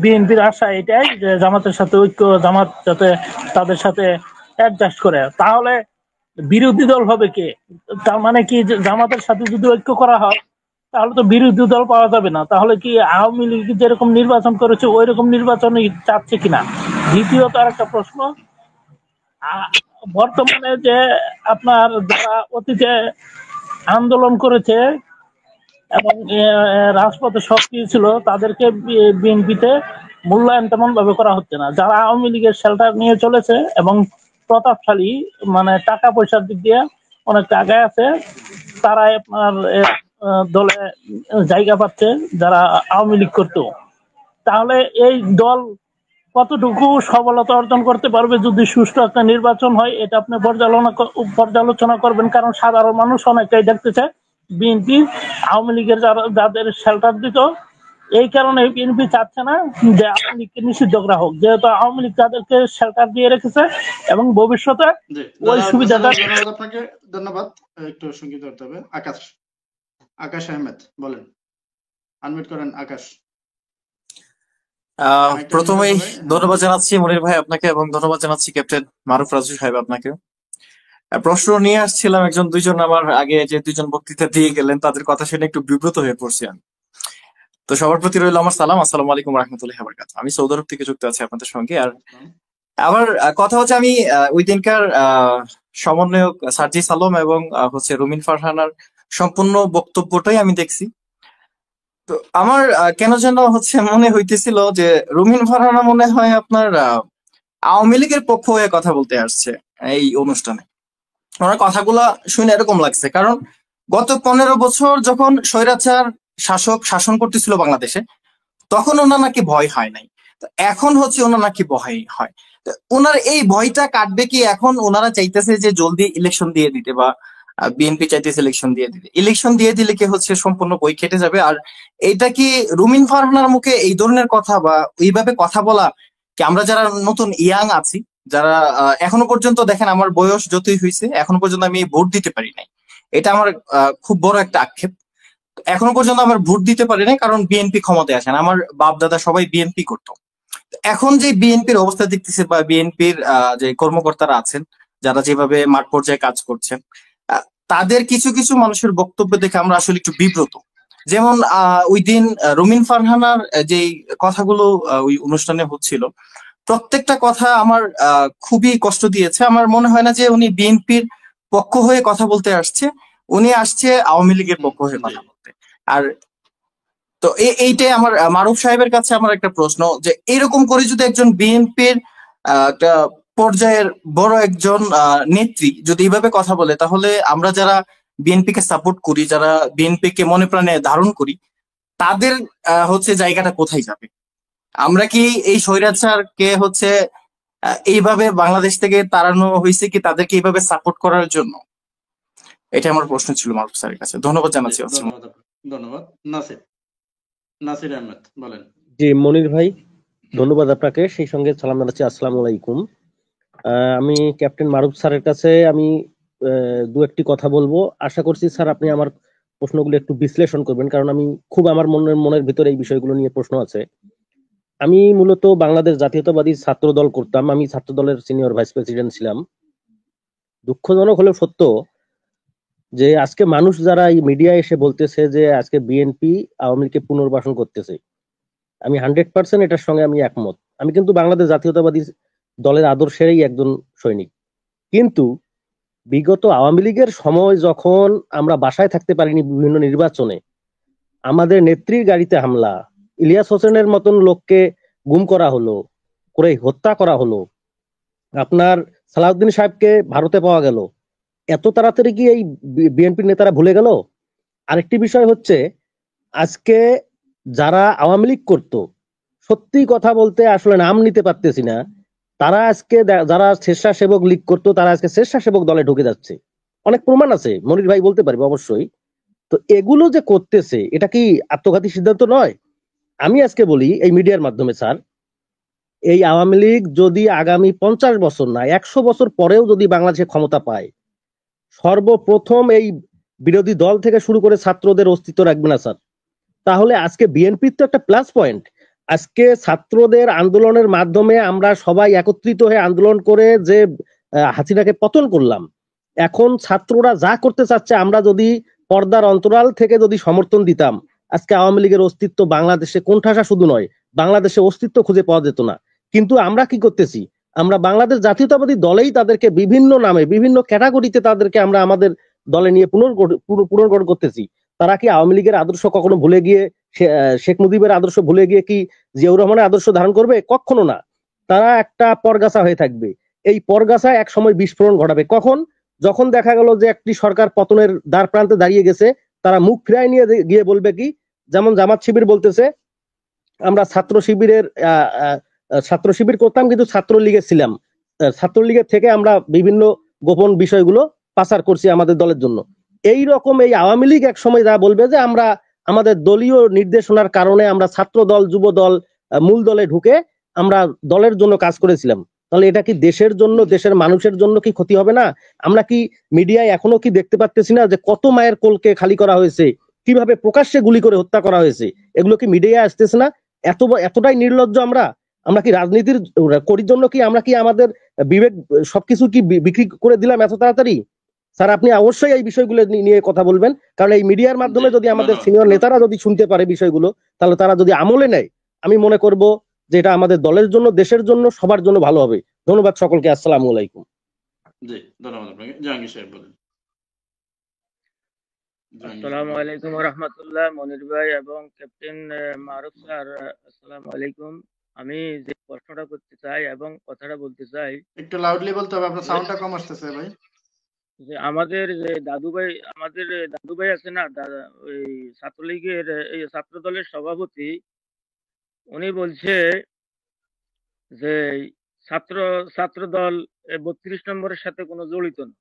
বিএনপির আশা এটাই যে জামাতের সাথে ঐক্য, জামাত যাতে তাদের সাথে অ্যাডজাস্ট করে, তাহলে বিরোধী দল হবে কে? তার মানে কি জামাতের সাথে যদি ঐক্য করা হয় তাহলে তো বিরোধী দল পাওয়া যাবে না, তাহলে কি আওয়ামী লীগ যেরকম নির্বাচন করেছে ওই রকম নির্বাচন চাচ্ছে কিনা? দ্বিতীয়ত আর একটা প্রশ্ন, বর্তমানে যে আপনার যারা অতীতে আন্দোলন করেছে এবং রাজপথে সক্রিয় ছিল, তাদেরকে বিএনপিতে মূল্যায়ন তেমন ভাবে করা হচ্ছে না। যারা আওয়ামী লীগের শেল্টার নিয়ে চলেছে এবং প্রতাপশালী, মানে টাকা পয়সার দিক দিয়ে অনেক আগায় আছে, তারা আপনার দলে জায়গা পাচ্ছে যারা আওয়ামী লীগ করতো। তাহলে এই দল কতটুকু সফলতা অর্জন করতে পারবে যদি সুষ্ঠু একটা নির্বাচন হয়, এটা আপনি পর্যালোচনা করবেন। কারণ সাধারণ মানুষ অনেকটাই দেখতেছে বিএনপি আওয়ামী লীগের যাদের শেল্টার দিত, এই কারণে বিএনপি চাচ্ছে না যে আওয়ামী লীগকে নিষিদ্ধ করা হোক, যেহেতু আওয়ামী লীগ তাদেরকে শেল্টার দিয়ে রেখেছে এবং ভবিষ্যতে ওই সুবিধাটা। আপনাকে ধন্যবাদ। একটু সংক্ষিপ্ত করতে হবে। আকাশ আহমেদ বলেন। আনমিউট করেন আকাশ। প্রথমেই ধন্যবাদ জানাচ্ছি মনির ভাই আপনাকে, এবং ধন্যবাদ জানাচ্ছি ক্যাপ্টেন মারুফ রাজু সাহেব আপনাকে। প্রশ্ন নিয়ে আসছিলাম, দুইজন আমার আগে যে দুইজন বক্তৃতা দিয়ে গেলেন তাদের কথা শুনে একটু বিব্রত হয়ে পড়ছি আমি। তো সবার প্রতি রইল আমার সালাম, আসসালামু আলাইকুম রহমতুল্লাহি ওয়া বারাকাতুহু। আমি সৌদি আরব থেকে যুক্ত আছি আপনাদের সঙ্গে। আর আমার কথা হচ্ছে, আমি ওই দিনকার সমন্বয়ক সার্জিস আলম এবং হচ্ছে রুমিন ফারহানার সম্পূর্ণ বক্তব্যটাই আমি দেখছি। তো আমার কেন যেন হচ্ছে মনে হইতেছিল যে রুমিন ফারহানা মনে হয় আপনার আওয়ামী লীগের পক্ষ হয়ে কথা বলতে আসছে এই অনুষ্ঠানে। ওনার কথাগুলা শুনে এরকম লাগছে, কারণ গত 15 বছর যখন স্বৈরাচার শাসক শাসন করতেছিল বাংলাদেশে, তখন ওনার নাকি ভয় হয় নাই। তো এখন হচ্ছে ওনার নাকি ভয় হয়। ওনার এই ভয়টা কাটবে কি? এখন ওনারা চাইতেছে যে জলদি ইলেকশন দিয়ে দিতে, বা বিএনপি চাইতেছে ইলেকশন দিয়ে দিতে। ইলেকশন দিয়ে দিলে কি হচ্ছে সম্পূর্ণ বই কেটে যাবে। আর এটা কি রুমিন ফারহানার মুখে এই ধরনের কথা বা এইভাবে কথা বলা কি আমরা যারা নতুন ইয়াং আছি, যারা এখনো পর্যন্ত দেখেন আমার বয়স যতই হয়েছে এখনো পর্যন্ত আমি ভোট দিতে পারি নাই, এটা আমার খুব বড় একটা আক্ষেপ। এখনো পর্যন্ত আমার ভোট দিতে পারি নাই কারণ বিএনপি ক্ষমতায় আসেন। আমার বাপ দাদা সবাই বিএনপি করতো। এখন যে বিএনপির অবস্থা দেখতেছে বা বিএনপির যে কর্মকর্তারা আছেন যারা যেভাবে মাঠ পর্যায়ে কাজ করছেন, তাদের কিছু কিছু মানুষের বক্তব্য দেখে আমরা আসলে একটু বিব্রত। যেমন ওই দিন রুমিন ফারহানার যে কথাগুলো ওই অনুষ্ঠানে হচ্ছিল, প্রত্যেকটা কথা আমার খুবই কষ্ট দিয়েছে। আমার মনে হয় না যে উনি বিএনপির পক্ষ হয়ে কথা বলতে আসছে, উনি আসছে আওয়ামী লীগের পক্ষ হয়ে কথা বলতে। আর তো এইটাই আমার মারুফ সাহেবের কাছে আমার একটা প্রশ্ন, যে এরকম করে যদি একজন বিএনপির একটা পর্যায়ের বড় একজন নেত্রী যদি এইভাবে কথা বলে, তাহলে আমরা যারা বিএনপি কে সাপোর্ট করি, যারা বিএনপি কে মনে প্রাণে ধারণ করি, তাদের হচ্ছে জায়গাটা কোথায় যাবে? আমরা কি এই স্বৈরাচারকে হচ্ছে এইভাবে বাংলাদেশ থেকে তাড়ানো হয়েছে কি তাদেরকে এইভাবে সাপোর্ট করার জন্য? এটা আমার প্রশ্ন ছিল মারুফ স্যারের কাছে। ধন্যবাদ জানাচ্ছি। ধন্যবাদ। নাসির আহমেদ বলেন। জি মনির ভাই, ধন্যবাদ আপনাকে, সেই সঙ্গে সালাম জানাচ্ছি, আসসালামু আলাইকুম। আমি ক্যাপ্টেন মারুফ স্যারের কাছে আমি দু একটি কথা বলবো। আশা করছি স্যার আপনি আমার প্রশ্নগুলো একটু বিশ্লেষণ করবেন, কারণ আমি খুব আমার মনের ভিতরে এই বিষয়গুলো নিয়ে প্রশ্ন আছে। আমি মূলত বাংলাদেশ জাতীয়তাবাদী ছাত্র দল করতাম, আমি ছাত্র দলের সিনিয়র ভাইস প্রেসিডেন্ট ছিলাম। দুঃখজনক হলেও সত্য যে আজকে মানুষ যারা এই মিডিয়ায় এসে বলতেছে যে আজকে বিএনপি আওয়ামী লীগকে পুনর্বাসন করতেছে, আমি 100% এটার সঙ্গে আমি একমত। আমি কিন্তু বাংলাদেশ জাতীয়তাবাদী দলের আদর্শেরই একজন সৈনিক। কিন্তু বিগত আওয়ামী লীগের সময় যখন আমরা বাসায় থাকতে পারিনি বিভিন্ন নির্বাচনে, আমাদের নেত্রীর গাড়িতে হামলা, ইলিয়াস হোসেনের মতন লোককে গুম করা হলো, করে হত্যা করা হলো, আপনার সালাউদ্দিন সাহেবকে ভারতে পাওয়া গেল, এত তাড়াতাড়ি কি এই বিএনপির নেতারা ভুলে গেল? আরেকটি বিষয় হচ্ছে, আজকে যারা আওয়ামী লীগ করতো, সত্যি কথা বলতে আসলে নাম নিতে পারতেছি না, তারা আজকে যারা স্বেচ্ছাসেবক লীগ করতো তারা আজকে স্বেচ্ছাসেবক দলে ঢুকে যাচ্ছে। অনেক প্রমাণ আছে, মনির ভাই বলতে পারবে অবশ্যই। তো এগুলো যে করতেছে, এটা কি আত্মঘাতী সিদ্ধান্ত নয়? আমি আজকে বলি এই মিডিয়ার মাধ্যমে, স্যার, এই আওয়ামী লীগ যদি আগামী 50 বছর না 100 বছর পরেও যদি বাংলাদেশে ক্ষমতা পায়, সর্বপ্রথম এই বিরোধী দল থেকে শুরু করে ছাত্রদের অস্তিত্ব রাখবে না স্যার। তাহলে আজকে বিএনপির তো একটা প্লাস পয়েন্ট। আজকে ছাত্রদের আন্দোলনের মাধ্যমে আমরা সবাই একত্রিত হয়ে আন্দোলন করে যে হাসিনাকে পতন করলাম, এখন ছাত্ররা যা করতে চাচ্ছে, আমরা যদি পর্দার অন্তরাল থেকে যদি সমর্থন দিতাম, আজকে আওয়ামী লীগের অস্তিত্ব বাংলাদেশে কোণঠাসা শুধু নয়, বাংলাদেশে অস্তিত্ব খুঁজে পাওয়া যেত না। কিন্তু আমরা কি করতেছি? আমরা বাংলাদেশ জাতীয়তাবাদী দলেই তাদেরকে বিভিন্ন নামে বিভিন্ন ক্যাটাগরিতে তাদেরকে আমরা আমাদের দলে নিয়ে পুনর্গঠন করতেছি। তারা কি আওয়ামী লীগের আদর্শ কখনো ভুলে গিয়ে, শেখ মুজিবের আদর্শ ভুলে গিয়ে কি জিয়াউর রহমানের আদর্শ ধারণ করবে? কখনো না। তারা একটা পরগাছা হয়ে থাকবে। এই পরগাছা এক সময় বিস্ফোরণ ঘটাবে। কখন? যখন দেখা গেল যে একটি সরকার পতনের দ্বার প্রান্তে দাঁড়িয়ে গেছে, তারা মুখ ফিরায় নিয়ে গিয়ে বলবে কি, যেমন জামাত শিবির বলতেছে আমরা ছাত্র শিবির করতাম কিন্তু ছাত্রলীগে ছিলাম, ছাত্রলীগের থেকে আমরা বিভিন্ন গোপন বিষয়গুলো পাচার করছি আমাদের দলের জন্য। এই রকম এই আওয়ামী লীগ এক সময় যা বলবে যে আমরা আমাদের দলীয় নির্দেশনার কারণে আমরা ছাত্র দল, যুব দল, মূল দলে ঢুকে আমরা দলের জন্য কাজ করেছিলাম। তাহলে এটা কি দেশের জন্য, দেশের মানুষের জন্য কি ক্ষতি হবে না? আমরা কি মিডিয়ায় এখনো কি দেখতে পাচ্ছি না যে কত মায়ের কোলকে খালি করা হয়েছে, কিভাবে প্রকাশ্যে গুলি করে হত্যা করা হয়েছে, এগুলো কি মিডিয়ায় আসতেছে না? এতটাই নির্লজ্জ আমরা কি রাজনীতির করির জন্য কি আমরা কি আমাদের বিবেক সবকিছু কি বিক্রি করে দিলাম এত তাড়াতাড়ি? স্যার, আপনি অবশ্যই এই বিষয়গুলো নিয়ে কথা বলবেন, কারণ এই মিডিয়ার মাধ্যমে যদি আমাদের সিনিয়র নেতারা যদি শুনতে পারে বিষয়গুলো, তাহলে তারা যদি আমলে নেয়, আমি মনে করব যে এটা আমাদের দলের জন্য, দেশের জন্য, সবার জন্য ভালো হবে। ধন্যবাদ সকলকে। আসসালামু আলাইকুম। জি, ধন্যবাদ আপনাকে। জাহাঙ্গীর সাহেব বলেন। আসসালামু আলাইকুম ওয়া রাহমাতুল্লাহ। মনির ভাই এবং ক্যাপ্টেন মারুফ স্যার, আসসালামু আলাইকুম। আমি যে প্রশ্নটা করতে চাই এবং কথাটা বলতে চাই, একটু লাউডলি বলতে হবে, আপনার সাউন্ডটা কম আসতেছে ভাই। যে আমাদের যে দাদু ভাই আছে না, ওই ছাত্রলীগের এই ছাত্র দলের সভাপতি, উনি বলছে যে ছাত্র দল 32 নম্বরের সাথে কোনো জড়িত না।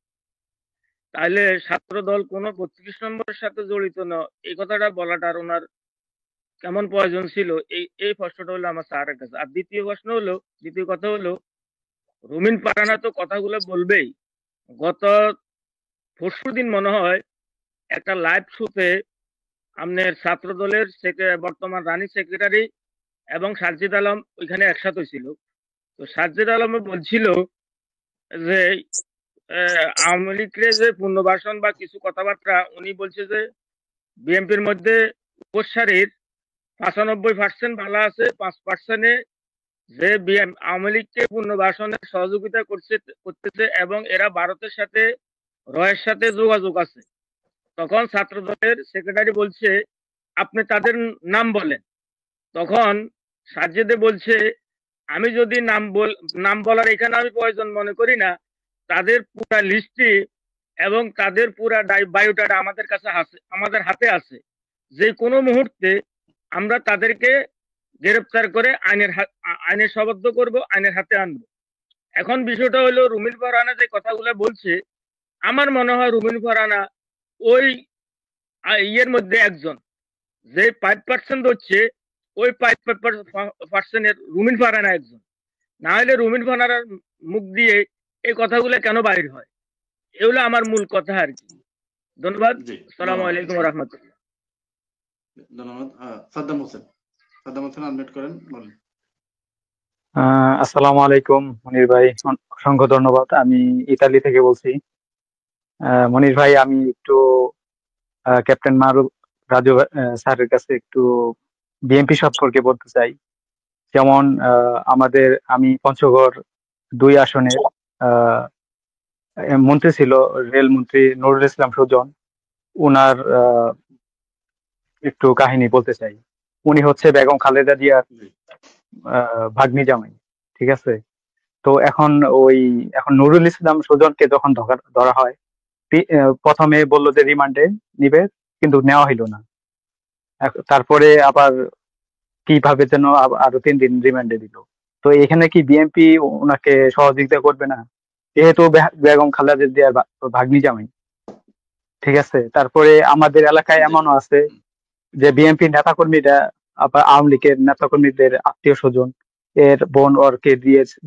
তাইলে ছাত্র দল কোনো 32 নম্বরের সাথে জড়িত না, এই কথাটা বলাটা ওনার কেমন প্রয়োজন ছিল? এই প্রশ্নটা হলো আমার স্যারের কাছে। আর দ্বিতীয় কথা হলো, রুমিন পারানা তো কথাগুলো বলবেই। গত পরশুদিন মনে হয় একটা লাইভ শোতে আপনার ছাত্র দলের বর্তমান রানিং সেক্রেটারি এবং সাজ্জিদ আলম ওইখানে একসাথে ছিল। তো সাজ্জিদ আলম বলছিল যে আওয়ামী লীগের যে পুনর্বাসন বা কিছু কথাবার্তা, উনি বলছে যে বিএনপির মধ্যে উপসারীর 95% ভালো আছে, 5% যে আওয়ামী লীগকে পুনর্বাসনের সহযোগিতা করতেছে এবং এরা ভারতের সাথে রয়ের সাথে যোগাযোগ আছে। তখন ছাত্র দলের সেক্রেটারি বলছে আপনি তাদের নাম বলেন। তখন সাজ্জেদে বলছে আমি যদি নাম বলার এখানে আমি প্রয়োজন মনে করি না, তাদের পুরা লিস্টটি এবং তাদের পুরা বায়োডাটা আমাদের হাতে আছে। যে কোনো মুহূর্তে আমরা তাদেরকে গ্রেফতার করে আইনের সবদ্ধ করব, আইনের হাতে আনবো। এখন বিষয়টা হলো, রুমিন ফারহানা যে কথাগুলো বলছে, আমার মনে হয় রুমিন ফারহানা ওই ইয়ের মধ্যে একজন, যে 5% হচ্ছে ওই 5% রুমিন ফারহানা একজন। না হলে রুমিন ফারহানার মুখ দিয়ে এই কথাগুলো কেন বাইর হয়? এগুলো আমার মূল কথা আর কি। ধন্যবাদ। আসসালামু আলাইকুম ওয়া রাহমাতুল্লাহ। ধন্যবাদ। সাদ্দাম হোসেন আনমিউট করেন, বলেন। আসসালামু আলাইকুম মনির ভাই, অসংখ্য ধন্যবাদ। আমি ইতালি থেকে বলছি। মনির ভাই, আমি একটু ক্যাপ্টেন মারুফ রাজু স্যারের কাছে একটু বিএনপি সম্পর্কে বলতে চাই। যেমন আমি পঞ্চগড় 2 আসনের মন্ত্রী ছিল রেল মন্ত্রী নুরুল ইসলাম সুজন, উনার একটু কাহিনী বলতে চাই। উনি হচ্ছে বেগম খালেদা জিয়ার ভাগ্নি জামাই, ঠিক আছে? তো এখন নুরুল ইসলাম সুজনকে যখন ধরা হয়, প্রথমে বললো যে রিমান্ডে নিবে, কিন্তু নেওয়া হইল না। তারপরে আবার কিভাবে যেন আরো 3 দিন রিমান্ডে দিল। তো এখানে কি বিএনপি ওনাকে সহযোগিতা করবে না? যেহেতু বেগম খালেদা জিয়ার ভাগ্নি জামাই, ঠিক আছে? তারপরে আমাদের এলাকায় এমনও আছে যে বিএনপি নেতাকর্মীরা আবার আওয়ামী লীগের নেতাকর্মীদের আত্মীয় স্বজন এর বোন ওরকে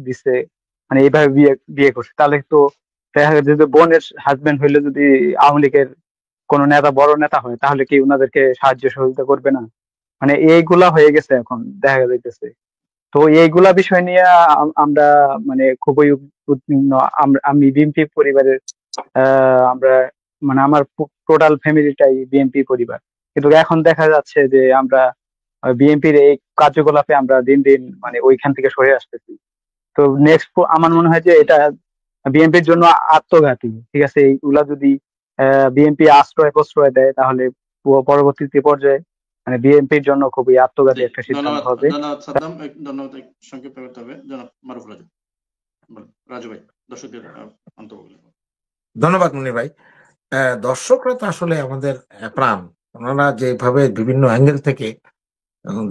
দিছে, মানে এইভাবে বিয়ে করছে। তাহলে তো দেখা যাচ্ছে যে বোনের হাজবেন্ড হইলে যদি আওয়ামী লীগের কোন নেতা, বড় নেতা হয়, তাহলে কি ওনাদেরকে সাহায্য সহযোগিতা করবে না? মানে এইগুলা হয়ে গেছে এখন দেখা যাইতেছে। তো এইগুলা বিষয় নিয়ে আমরা মানে খুবই উদ্বিগ্ন। আমি বিএনপি পরিবারের আমরা মানে আমার টোটাল ফ্যামিলিটাই বিএনপি পরিবার, কিন্তু এখন দেখা যাচ্ছে যে আমরা বিএনপির এই কার্যকলাপে আমরা দিন দিন মানে ওইখান থেকে সরে আসতেছি। তো নেক্সট আমার মনে হয় যে এটা বিএনপির জন্য আত্মঘাতী, ঠিক আছে? এইগুলা যদি বিএনপি আশ্রয় প্রশ্রয় দেয়, তাহলে পরবর্তী পর্যায়ে মানে বিএনপির জন্য খুবই আত্মঘাতী একটা সিদ্ধান্ত হবে। ধন্যবাদ সাদ্দাম। ধন্যবাদ। সংক্ষেপে করতে হবে। জনাব মারুফ রাজু ভাই, দর্শকদের মন্তব্য। ধন্যবাদ মনির ভাই। দর্শকরা তো আসলে আমাদের প্রাণ। ওনারা যেভাবে বিভিন্ন অ্যাঙ্গেল থেকে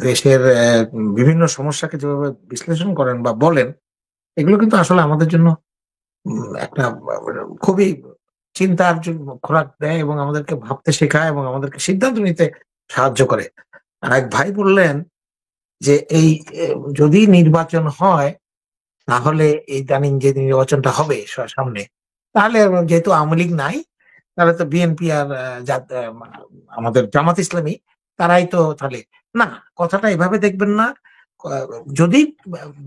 দেশের বিভিন্ন সমস্যাকে যেভাবে বিশ্লেষণ করেন বা বলেন, এগুলো কিন্তু আসলে আমাদের জন্য একটা খুবই চিন্তার খোরাক দেয় এবং আমাদেরকে ভাবতে শেখায় এবং আমাদেরকে সিদ্ধান্ত নিতে সাহায্য করে। আর এক ভাই বললেন যে এই যদি নির্বাচন হয়, তাহলে এই দানিং যে নির্বাচনটা হবে সামনে, তাহলে যেহেতু আওয়ামী লীগ নাই, তাহলে তো বিএনপি আর আমাদের জামাত ইসলামী তারাই তো তাহলে না, কথাটা এভাবে দেখবেন না। যদি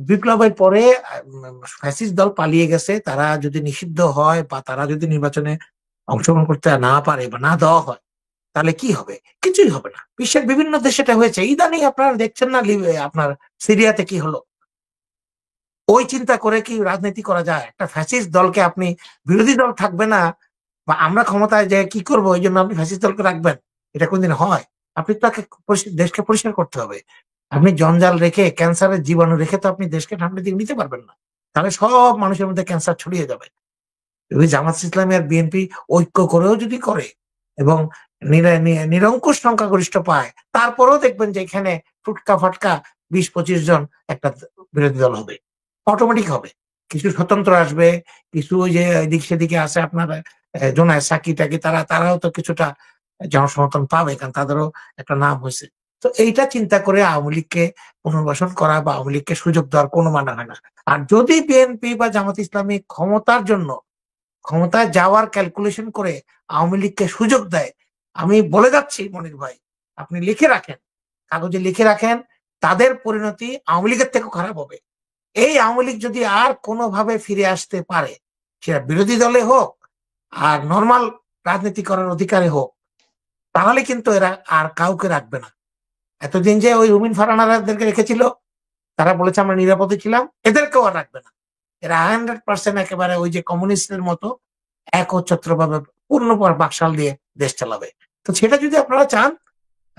বিপ্লবের পরে ফ্যাসিস্ট দল পালিয়ে গেছে, তারা যদি নিষিদ্ধ হয় বা তারা যদি নির্বাচনে অংশগ্রহণ করতে না পারে বা না দেওয়া হয়, তাহলে কি হবে? কিছুই হবে না। বিশ্বের বিভিন্ন দেশে এটা হয়েছে। ইদানিং আপনারা দেখছেন না আপনার সিরিয়াতে কি হলো? ওই চিন্তা করে কি রাজনীতি করা যায়? একটা ফ্যাসিস্ট দলকে আপনি, বিরোধী দল থাকবে না বা আমরা ক্ষমতায় যে কি করবো এই জন্য আপনি ফ্যাসিস্ট দলকে রাখবেন, এটা কোনদিন হয়? আপনি তাকে দেশকে পরিষ্কার করতে হবে। আপনি জঞ্জাল রেখে, ক্যান্সারের জীবাণু রেখে তো আপনি দেশকে ঠান্ডা দিকে নিতে পারবেন না। তাহলে সব মানুষের মধ্যে ক্যান্সার ছড়িয়ে যাবে। যদি জামাত ইসলামী আর বিএনপি ঐক্য করেও যদি করে এবং নিরঙ্কুশ সংখ্যাগরিষ্ঠ পায়, তারপরেও দেখবেন যে এখানে ফুটকা ফাটকা 20-25 জন একটা বিরোধী দল হবে, অটোমেটিক হবে। কিছু স্বতন্ত্র আসবে, কিছু ওই যে এদিক সেদিকে আছে আপনার জোনায় সাকি টাকি, তারাও তো কিছুটা জনসমর্থন পাবে, কারণ তাদেরও একটা নাম হয়েছে। তো এইটা চিন্তা করে আওয়ামী লীগকে পুনর্বাসন করা বা আওয়ামী লীগকে সুযোগ দেওয়ার কোনো মানে হয় না। আর যদি বিএনপি বা জামাত ইসলামী ক্ষমতার জন্য, ক্ষমতায় যাওয়ার ক্যালকুলেশন করে আওয়ামী লীগকে সুযোগ দেয়, আমি বলে যাচ্ছি মনির ভাই, আপনি লিখে রাখেন, কাগজে লিখে রাখেন, তাদের পরিণতি আওয়ামী লীগের থেকেও খারাপ হবে। এই আওয়ামী লীগ যদি আর কোনোভাবে ফিরে আসতে পারে, সেটা বিরোধী দলে হোক আর নর্মাল রাজনীতি করার অধিকারে হোক, তাহলে কিন্তু এরা আর কাউকে রাখবে না। এতদিন যে ওই রুমিন ফারহানাদেরকে রেখেছিল, তারা বলেছে আমরা নিরাপদে ছিলাম, এদেরকেও আর রাখবে না। এরা 100% একেবারে ওই যে কমিউনিস্টের মতো একচ্ছত্রভাবে পূর্ণ বাকশাল দিয়ে দেশ চালাবে। তো সেটা যদি আপনারা চান,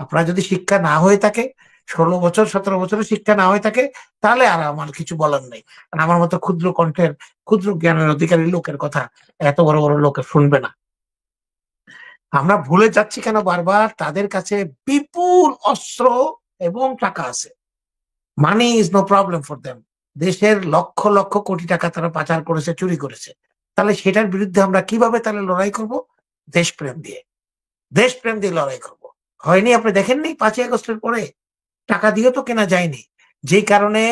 আপনারা যদি শিক্ষা না হয়ে থাকে, 16 বছর 17 বছরের শিক্ষা না হয়ে থাকে, তাহলে আর আমার কিছু বলার নেই। কারণ আমার মতো ক্ষুদ্র কণ্ঠের, ক্ষুদ্র জ্ঞানের অধিকারী লোকের কথা এত বড় বড় লোকে শুনবে না। আমরা ভুলে যাচ্ছি কেন বারবার? তাদের কাছে বিপুল অস্ত্র এবং টাকা আছে। Money is no problem for them. দেশের লক্ষ লক্ষ কোটি টাকা তারা পাচার করেছে, চুরি করেছে। তাহলে সেটার বিরুদ্ধে আমরা কিভাবে তাহলে লড়াই করব? দেশপ্রেম দিয়ে, দেশপ্রেম দিয়ে লড়াই করব। হয়নি? আপনি দেখেননি 5ই আগস্টের পরে টাকা দিয়ে তো কেনা যায়নি। যেই কারণে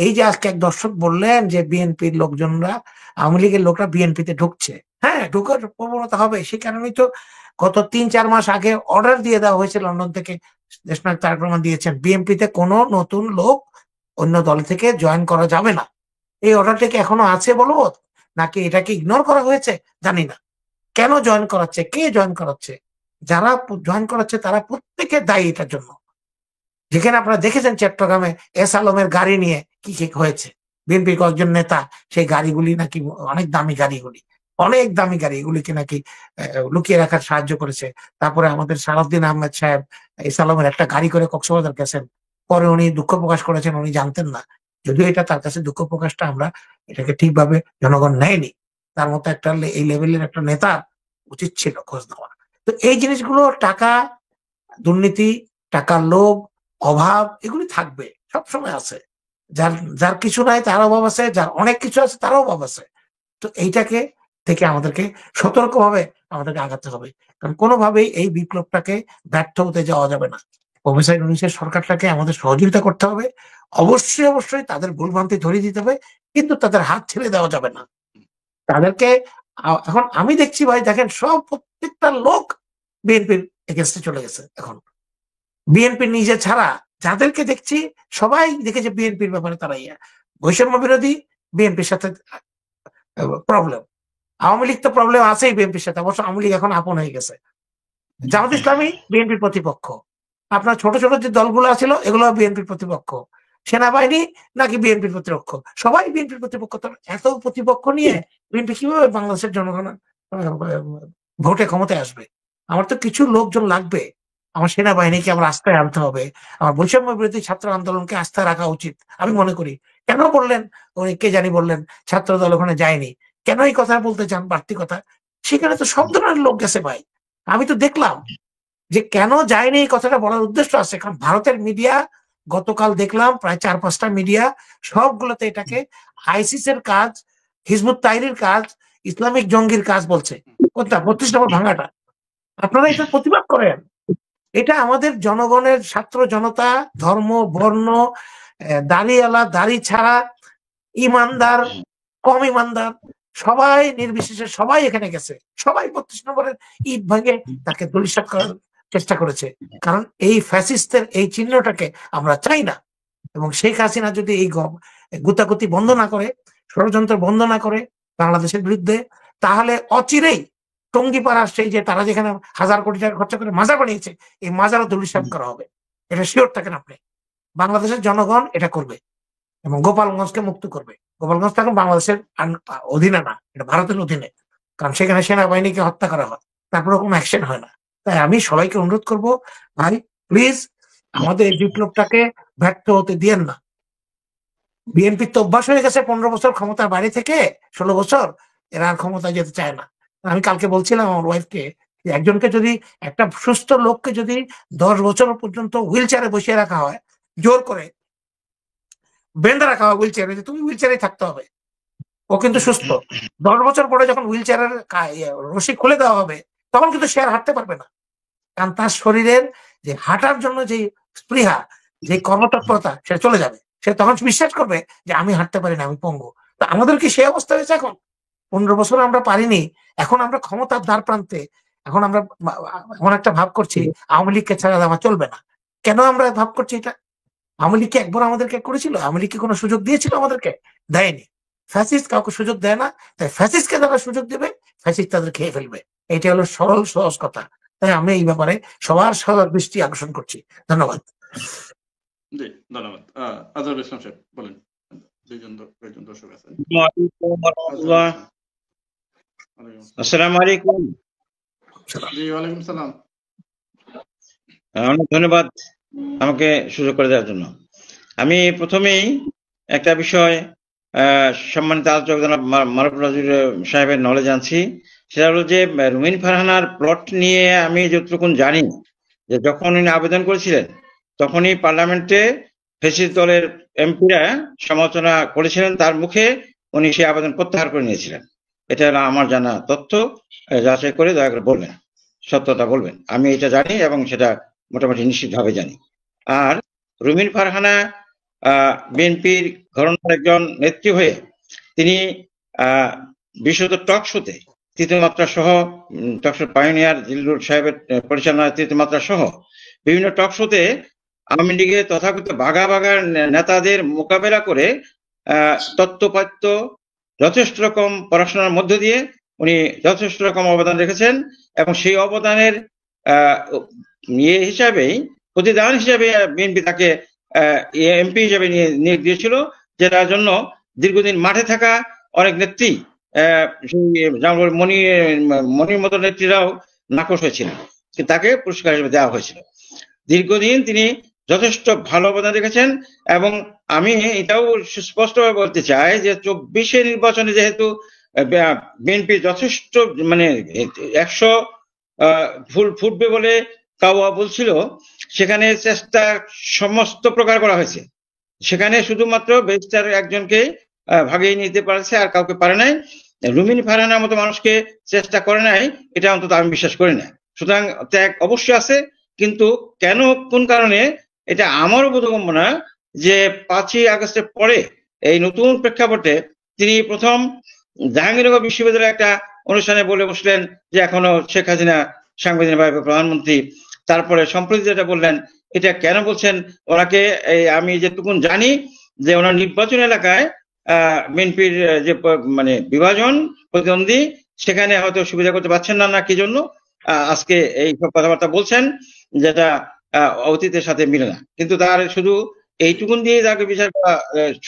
এই যে আজকে এক দর্শক বললেন যে বিএনপির লোকজনরা, আওয়ামী লীগের লোকরা বিএনপিতে ঢুকছে, হ্যাঁ ঢুকার প্রবণতা হবে। সেই কারণেই তো গত 3-4 মাস আগে অর্ডার দিয়ে দেওয়া হয়েছে লন্ডন থেকে, দেশনায়ক তারেক রহমান দিয়েছেন, বিএনপিতে কোনো নতুন লোক অন্য দল থেকে জয়েন করা যাবে না। এই অর্ডারটা কি এখনো আছে বলবো, নাকি এটাকে ইগনোর করা হয়েছে জানি না। কেন জয়েন করাচ্ছে, কে জয়েন করাচ্ছে? যারা জয়েন করাচ্ছে তারা প্রত্যেকে দায়ী এটার জন্য। যেখানে আপনারা দেখেছেন চট্টগ্রামে এস আলমের গাড়ি নিয়ে কি কি হয়েছে, বিএনপির কয়েকজন নেতা সেই গাড়িগুলি নাকি অনেক দামি গাড়িগুলি, অনেক দামি গাড়ি, এগুলিকে নাকি লুকিয়ে রাখার সাহায্য করেছে। তারপরে আমাদের সালাউদ্দিন আহমেদ সাহেব এস আলমের একটা গাড়ি করে কক্সবাজার গেছেন, পরে উনি দুঃখ প্রকাশ করেছেন, উনি জানতেন না। যদিও এটা তার কাছে দুঃখ প্রকাশটা, আমরা এটাকে ঠিকভাবে জনগণ নেয়নি। তার মতো একটা এই লেভেলের একটা নেতা উচিত ছিল খোঁজ নেওয়া। তো এই জিনিসগুলো, টাকা, দুর্নীতি, টাকার লোভ, অভাব, এগুলি থাকবে, সবসময় আছে। যার যার কিছু নাই তার অভাব আছে, যার অনেক কিছু আছে তারও অভাব আছে। তো এইটাকে থেকে আমাদেরকে সতর্কভাবে আমাদেরকে আগাতে হবে, কারণ কোনোভাবেই এই বিপ্লবটাকে ব্যর্থ হতে যাওয়া যাবে না। প্রফেসর ইউনূসের সরকারটাকে আমাদের সহযোগিতা করতে হবে, অবশ্যই অবশ্যই তাদের ভুলভ্রান্তি ধরিয়ে দিতে হবে, কিন্তু তাদের হাত ছেড়ে দেওয়া যাবে না। তাদেরকে এখন আমি দেখছি ভাই, দেখেন সব প্রত্যেকটা লোক বিএনপির এগেন্স্টে চলে গেছে। এখন বিএনপি নিজে ছাড়া যাদেরকে দেখছি সবাই দেখেছে বিএনপির ব্যাপারে তারা বৈষম্য বিরোধী, বিএনপির সাথে প্রবলেম। আওয়ামী লীগ তো প্রবলেম আছেই বিএনপির সাথে, অবশ্য আওয়ামী লীগ এখন আপন হয়ে গেছে। জামাত ইসলামী বিএনপির প্রতিপক্ষ, আপনার ছোট ছোট যে দলগুলো ছিল এগুলো বিএনপির প্রতিপক্ষ, সেনাবাহিনী নাকি বিএনপির প্রতিপক্ষ, সবাই বিএনপির প্রতিপক্ষ। এত প্রতিপক্ষ নিয়ে বিএনপি কিভাবে বাংলাদেশের জনগণ ভোটে ক্ষমতায় আসবে? আমার তো কিছু লোকজন লাগবে, আমার সেনাবাহিনীকে আমার আস্থায় আনতে হবে, আমার বৈষম্য বিরোধী ছাত্র আন্দোলনকে আস্থায় রাখা উচিত আমি মনে করি। কেন বললেন উনি, কে জানি বললেন ছাত্র দল ওখানে যায়নি, কেন এই কথা বলতে চান বাড়তি কথা? সেখানে তো সব ধরনের লোক গেছে ভাই, আমি তো দেখলাম যে কেন যায়নি এই কথাটা বলার উদ্দেশ্য আছে। কারণ ভারতের মিডিয়া, গতকাল দেখলাম প্রায় 4-5টা মিডিয়া, সবগুলোতে এটাকে আইসিস এর কাজ, হিজবুত তাহরীর কাজ, ইসলামিক জঙ্গির কাজ বলছে। কোনটা? 32 নম্বর ভাঙাটা। আপনারা এটা প্রতিবাদ করেন। এটা আমাদের জনগণের, ছাত্র জনতা, ধর্ম, বর্ণ, দাড়িওয়ালা, দাড়ি ছাড়া, ইমানদার, কম ইমানদার, সবাই নির্বিশেষে সবাই এখানে গেছে, সবাই 32 নম্বরের ইট ভাঙে তাকে ধূলিসাৎ করার চেষ্টা করেছে। কারণ এই ফ্যাসিস্টের এই চিহ্নটাকে আমরা চাই না। এবং শেখ হাসিনা যদি এই গুতাগুতি বন্ধ না করে, ষড়যন্ত্র বন্ধ না করে বাংলাদেশের বিরুদ্ধে, তাহলে অচিরেই টঙ্গিপাড়ার সেই যে তারা যেখানে 1000 কোটি টাকা খরচা করে মাজার বানিয়েছে, এই মাজারও ধূলিসাৎ করা হবে। এটা শিওর থাকেন আপনি। বাংলাদেশের জনগণ এটা করবে এবং গোপালগঞ্জকে মুক্ত করবে। গোপালগঞ্জ এখন বাংলাদেশের অধীনে না, এটা ভারতের অধীনে, কারণ সেখানে সেনাবাহিনীকে হত্যা করা হয়, তারপরে কোনো অ্যাকশন হয় না। তাই আমি সবাইকে অনুরোধ করব, ভাই প্লিজ আমাদের এই বিপ্লবটাকে ব্যর্থ হতে দিয়েন না। বিএনপির তো অভ্যাস হয়ে গেছে 15 বছর ক্ষমতার বাইরে থেকে, 16 বছর, এরা আর ক্ষমতায় যেতে চায় না। আমি কালকে বলছিলাম আমার ওয়াইফকে, একজনকে যদি, একটা সুস্থ লোককে যদি 10 বছর পর্যন্ত হুইল চেয়ারে বসিয়ে রাখা হয়, জোর করে বেঁধে রাখা হয় হুইল চেয়ারে, যে তুমি হুইল চেয়ারে থাকতে হবে, ও কিন্তু সুস্থ। 10 বছর পরে যখন হুইল চেয়ারের রশি খুলে দেওয়া হবে, তখন কিন্তু সে আর হাঁটতে পারবে না। কারণ তার শরীরের যে হাঁটার জন্য যে স্পৃহা, যে কর্মতৎপরতা, সে চলে যাবে। সে তখন বিশ্বাস করবে যে আমি হাঁটতে পারি না, আমি পঙ্গু। তো আমাদের কি সেই অবস্থা হয়েছে এখন? 15 বছর আমরা পারিনি, এখন আমরা ক্ষমতার দ্বার প্রান্তে, এখন আমরা এমন একটা ভাব করছি আওয়ামী লীগকে ছাড়া দেওয়া চলবে না। কেন আমরা ভাব করছি এটা? আওয়ামী লীগকে একবার আমাদেরকে করেছিল? আওয়ামী লীগকে কোনো সুযোগ দিয়েছিল? আমাদেরকে দেয়নি। ফ্যাসিস্ট কাউকে সুযোগ দেয় না, তাই ফ্যাসিস্টকে যারা সুযোগ দেবে, ফ্যাসিস্ট তাদের খেয়ে ফেলবে। এটা হলো সরল সহজ কথা। তাই আমি এই ব্যাপারে সবার সবার দৃষ্টি আকর্ষণ করছি। ধন্যবাদ। জি, ধন্যবাদ। আজহারুল ইসলাম সাহেব বলেন। দুইজন দর্শক আছেন। আসসালামু আলাইকুম। জি, ওয়ালাইকুম সালাম। অনেক ধন্যবাদ আমাকে সুযোগ করে দেওয়ার জন্য। আমি প্রথমেই একটা বিষয় সম্মানিত আলোচক জনাব মারুফ রাজুর সাহেবের নলেজ আনছি, সেটা হলো যে রুমিন ফারহানার প্লট নিয়ে আমি যতটুকু জানি, যে যখন উনি আবেদন করেছিলেন তখনই পার্লামেন্টে ফ্যাসিস্ট দলের এমপিরা সমালোচনা করেছিলেন, তার মুখে উনি সেই আবেদন প্রত্যাহার করে নিয়েছিলেন। এটা হলো আমার জানা তথ্য, যাচাই করে দয়া করে বলবেন, সত্যতা বলবেন। আমি এটা জানি এবং সেটা মোটামুটি নিশ্চিতভাবে জানি। আর রুমিন ফারহানা বিএনপির ঘরানার একজন নেত্রী হয়ে তিনি বিশেষত টক শোতে তৃতীয় মাত্রা সহ, টক শো পাইনিয়ার জিল্লুর সাহেবের পরিচালনায় তৃতীয় মাত্রা সহ বিভিন্ন টক শোতে আওয়ামী লীগের তথাকথিত বাঘা বাঘা নেতাদের মোকাবেলা করে তত্ত্বপাত্য যথেষ্ট রকম পড়াশোনার মধ্য দিয়ে উনি যথেষ্ট রকম অবদান রেখেছেন, এবং সেই অবদানের হিসাবেই, প্রতিদান হিসাবে বিএনপি তাকে এমপি হিসেবে নিয়োগ দিয়েছিল, যেটার জন্য দীর্ঘদিন মাঠে থাকা অনেক নেত্রী, মনির মতো নেত্রীরাও নাকশ হয়েছিলেন, তাকে পুরস্কার হিসেবে দেওয়া হয়েছিল। দীর্ঘদিন তিনি যথেষ্ট ভালো অবদান রেখেছেন, এবং আমি এটাও সুস্পষ্টভাবে বলতে চাই যে 24 নির্বাচনে যেহেতু বিএনপি যথেষ্ট 100 ফুল ফুটবে বলে কাওয়া বলছিল, সেখানে চেষ্টা সমস্ত প্রকার করা হয়েছে। সেখানে শুধুমাত্র ব্যারিস্টার একজনকে ভাগিয়ে নিতে পারছে, আর কাউকে পারে নাই। রুমিন ফারহানার মতো মানুষকে চেষ্টা করে নাই, এটা অন্তত আমি বিশ্বাস করি না। সুতরাং ত্যাগ অবশ্যই আছে, কিন্তু কেন, কোন কারণে, এটা আমারও বোধগম্য না যে 5ই আগস্টের পরে এই নতুন প্রেক্ষাপটে তিনি প্রথম জাহাঙ্গীরনগর বিশ্ববিদ্যালয়ে একটা অনুষ্ঠানে বলে বসলেন যে এখনো শেখ হাসিনা সাংবিধানিকভাবে প্রধানমন্ত্রী। তারপরে সম্প্রতি যেটা বললেন, এটা কেন বলছেন? ওনাকে আমি যেটুকু জানি যে ওনার নির্বাচন এলাকায় বিএনপির যে বিভাজন প্রতিদ্বন্দ্বী, সেখানে হয়তো সুবিধা করতে পারছেন না কি জন্য আজকে এই সব কথাবার্তা বলছেন, যেটা অতীতের সাথে মিলে না। কিন্তু তার শুধু এইটুকুন দিয়ে তাকে বিচার করা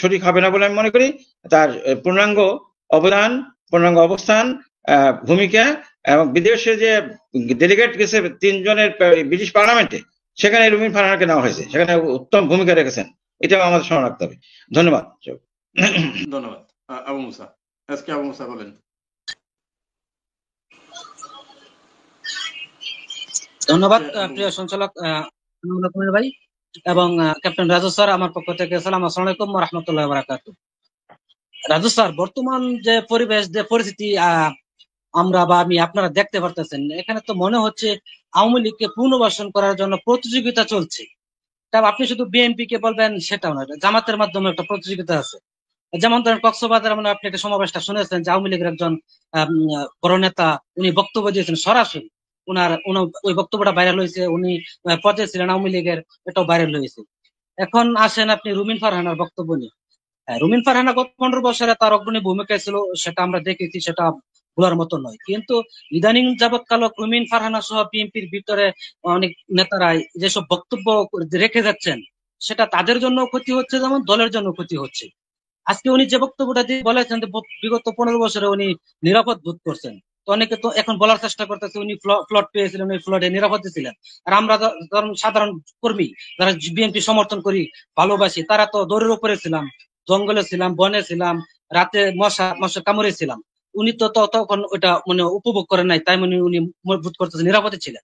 সঠিক হবে না বলে আমি মনে করি। তার পূর্ণাঙ্গ অবদান, পূর্ণাঙ্গ অবস্থান, ভূমিকা, এবং বিদেশে যে ডেলিগেট গেছে 3 জনের ব্রিটিশ পার্লামেন্টে, সেখানে রুমিন ফারহানাকে নেওয়া হয়েছে, সেখানে উত্তম ভূমিকা রেখেছেন। এটাও আমাদের স্মরণ রাখতে হবে। ধন্যবাদ। ধন্যবাদ। আবু মুসা, আজকে আবু মুসা বলেন। ধন্যবাদ প্রিয় সঞ্চালক ভাই এবং ক্যাপ্টেন রাজু স্যার, আমার পক্ষ থেকে আসসালামু আলাইকুম ওয়া রাহমাতুল্লাহি ওয়া বারাকাতুহু। রাজু স্যার, বর্তমান যে পরিবেশ, যে পরিস্থিতি আমরা বা আমি আপনারা দেখতে পারতেছেন, এখানে তো মনে হচ্ছে আওয়ামী লীগকে পুনর্বাসন করার জন্য প্রতিযোগিতা চলছে। তা আপনি শুধু বিএনপি কে বলবেন সেটাও নয়, জামাতের মাধ্যমে একটা প্রতিযোগিতা আছে। যেমন ধরেন কক্সবাজার মানে আপনি একটা সমাবেশটা শুনেছেন যে আওয়ামী লীগের একজন বড় নেতা উনি বক্তব্য দিয়েছেন সরাসরি, উনার ওই বক্তব্যটা ভাইরাল হয়েছে, উনি পদে ছিলেন আওয়ামী লীগের, এটাও ভাইরাল হয়েছে। এখন আসেন আপনি রুমিন ফারহানার বক্তব্য নিয়ে। রুমিন ফারহানা গত 15 বছরে তার অগ্রণী ভূমিকা ছিল, সেটা আমরা দেখেছি, সেটা ভুলার মতো নয়। কিন্তু ইদানিং যাবৎকাল রুমিন ফারহানা সহ বিএনপির ভিতরে অনেক নেতারাই যেসব বক্তব্য রেখে যাচ্ছেন, সেটা তাদের জন্য ক্ষতি হচ্ছে, যেমন দলের জন্য ক্ষতি হচ্ছে। আজকে উনি যে বক্তব্যটা দিয়ে বলেছেন যে বিগত 15 বছরে উনি নিরাপদ বোধ করছেন, তো অনেকে তো এখন বলার চেষ্টা করতেছে উনি ফ্লট পেয়েছিলেন, ওই ফ্লটে নিরাপদে ছিলেন। আর আমরা সাধারণ কর্মী যারা বিএনপি সমর্থন করি, ভালোবাসি, তারা তো দৌড়ের উপরে ছিলাম, জঙ্গলে ছিলাম, বনে ছিলাম, রাতে মশা কামড়ে ছিলাম। উনি তো তখন ওটা মানে উপভোগ করেন নাই, তাই মানে উনি বোধ করতেছে নিরাপদে ছিলেন।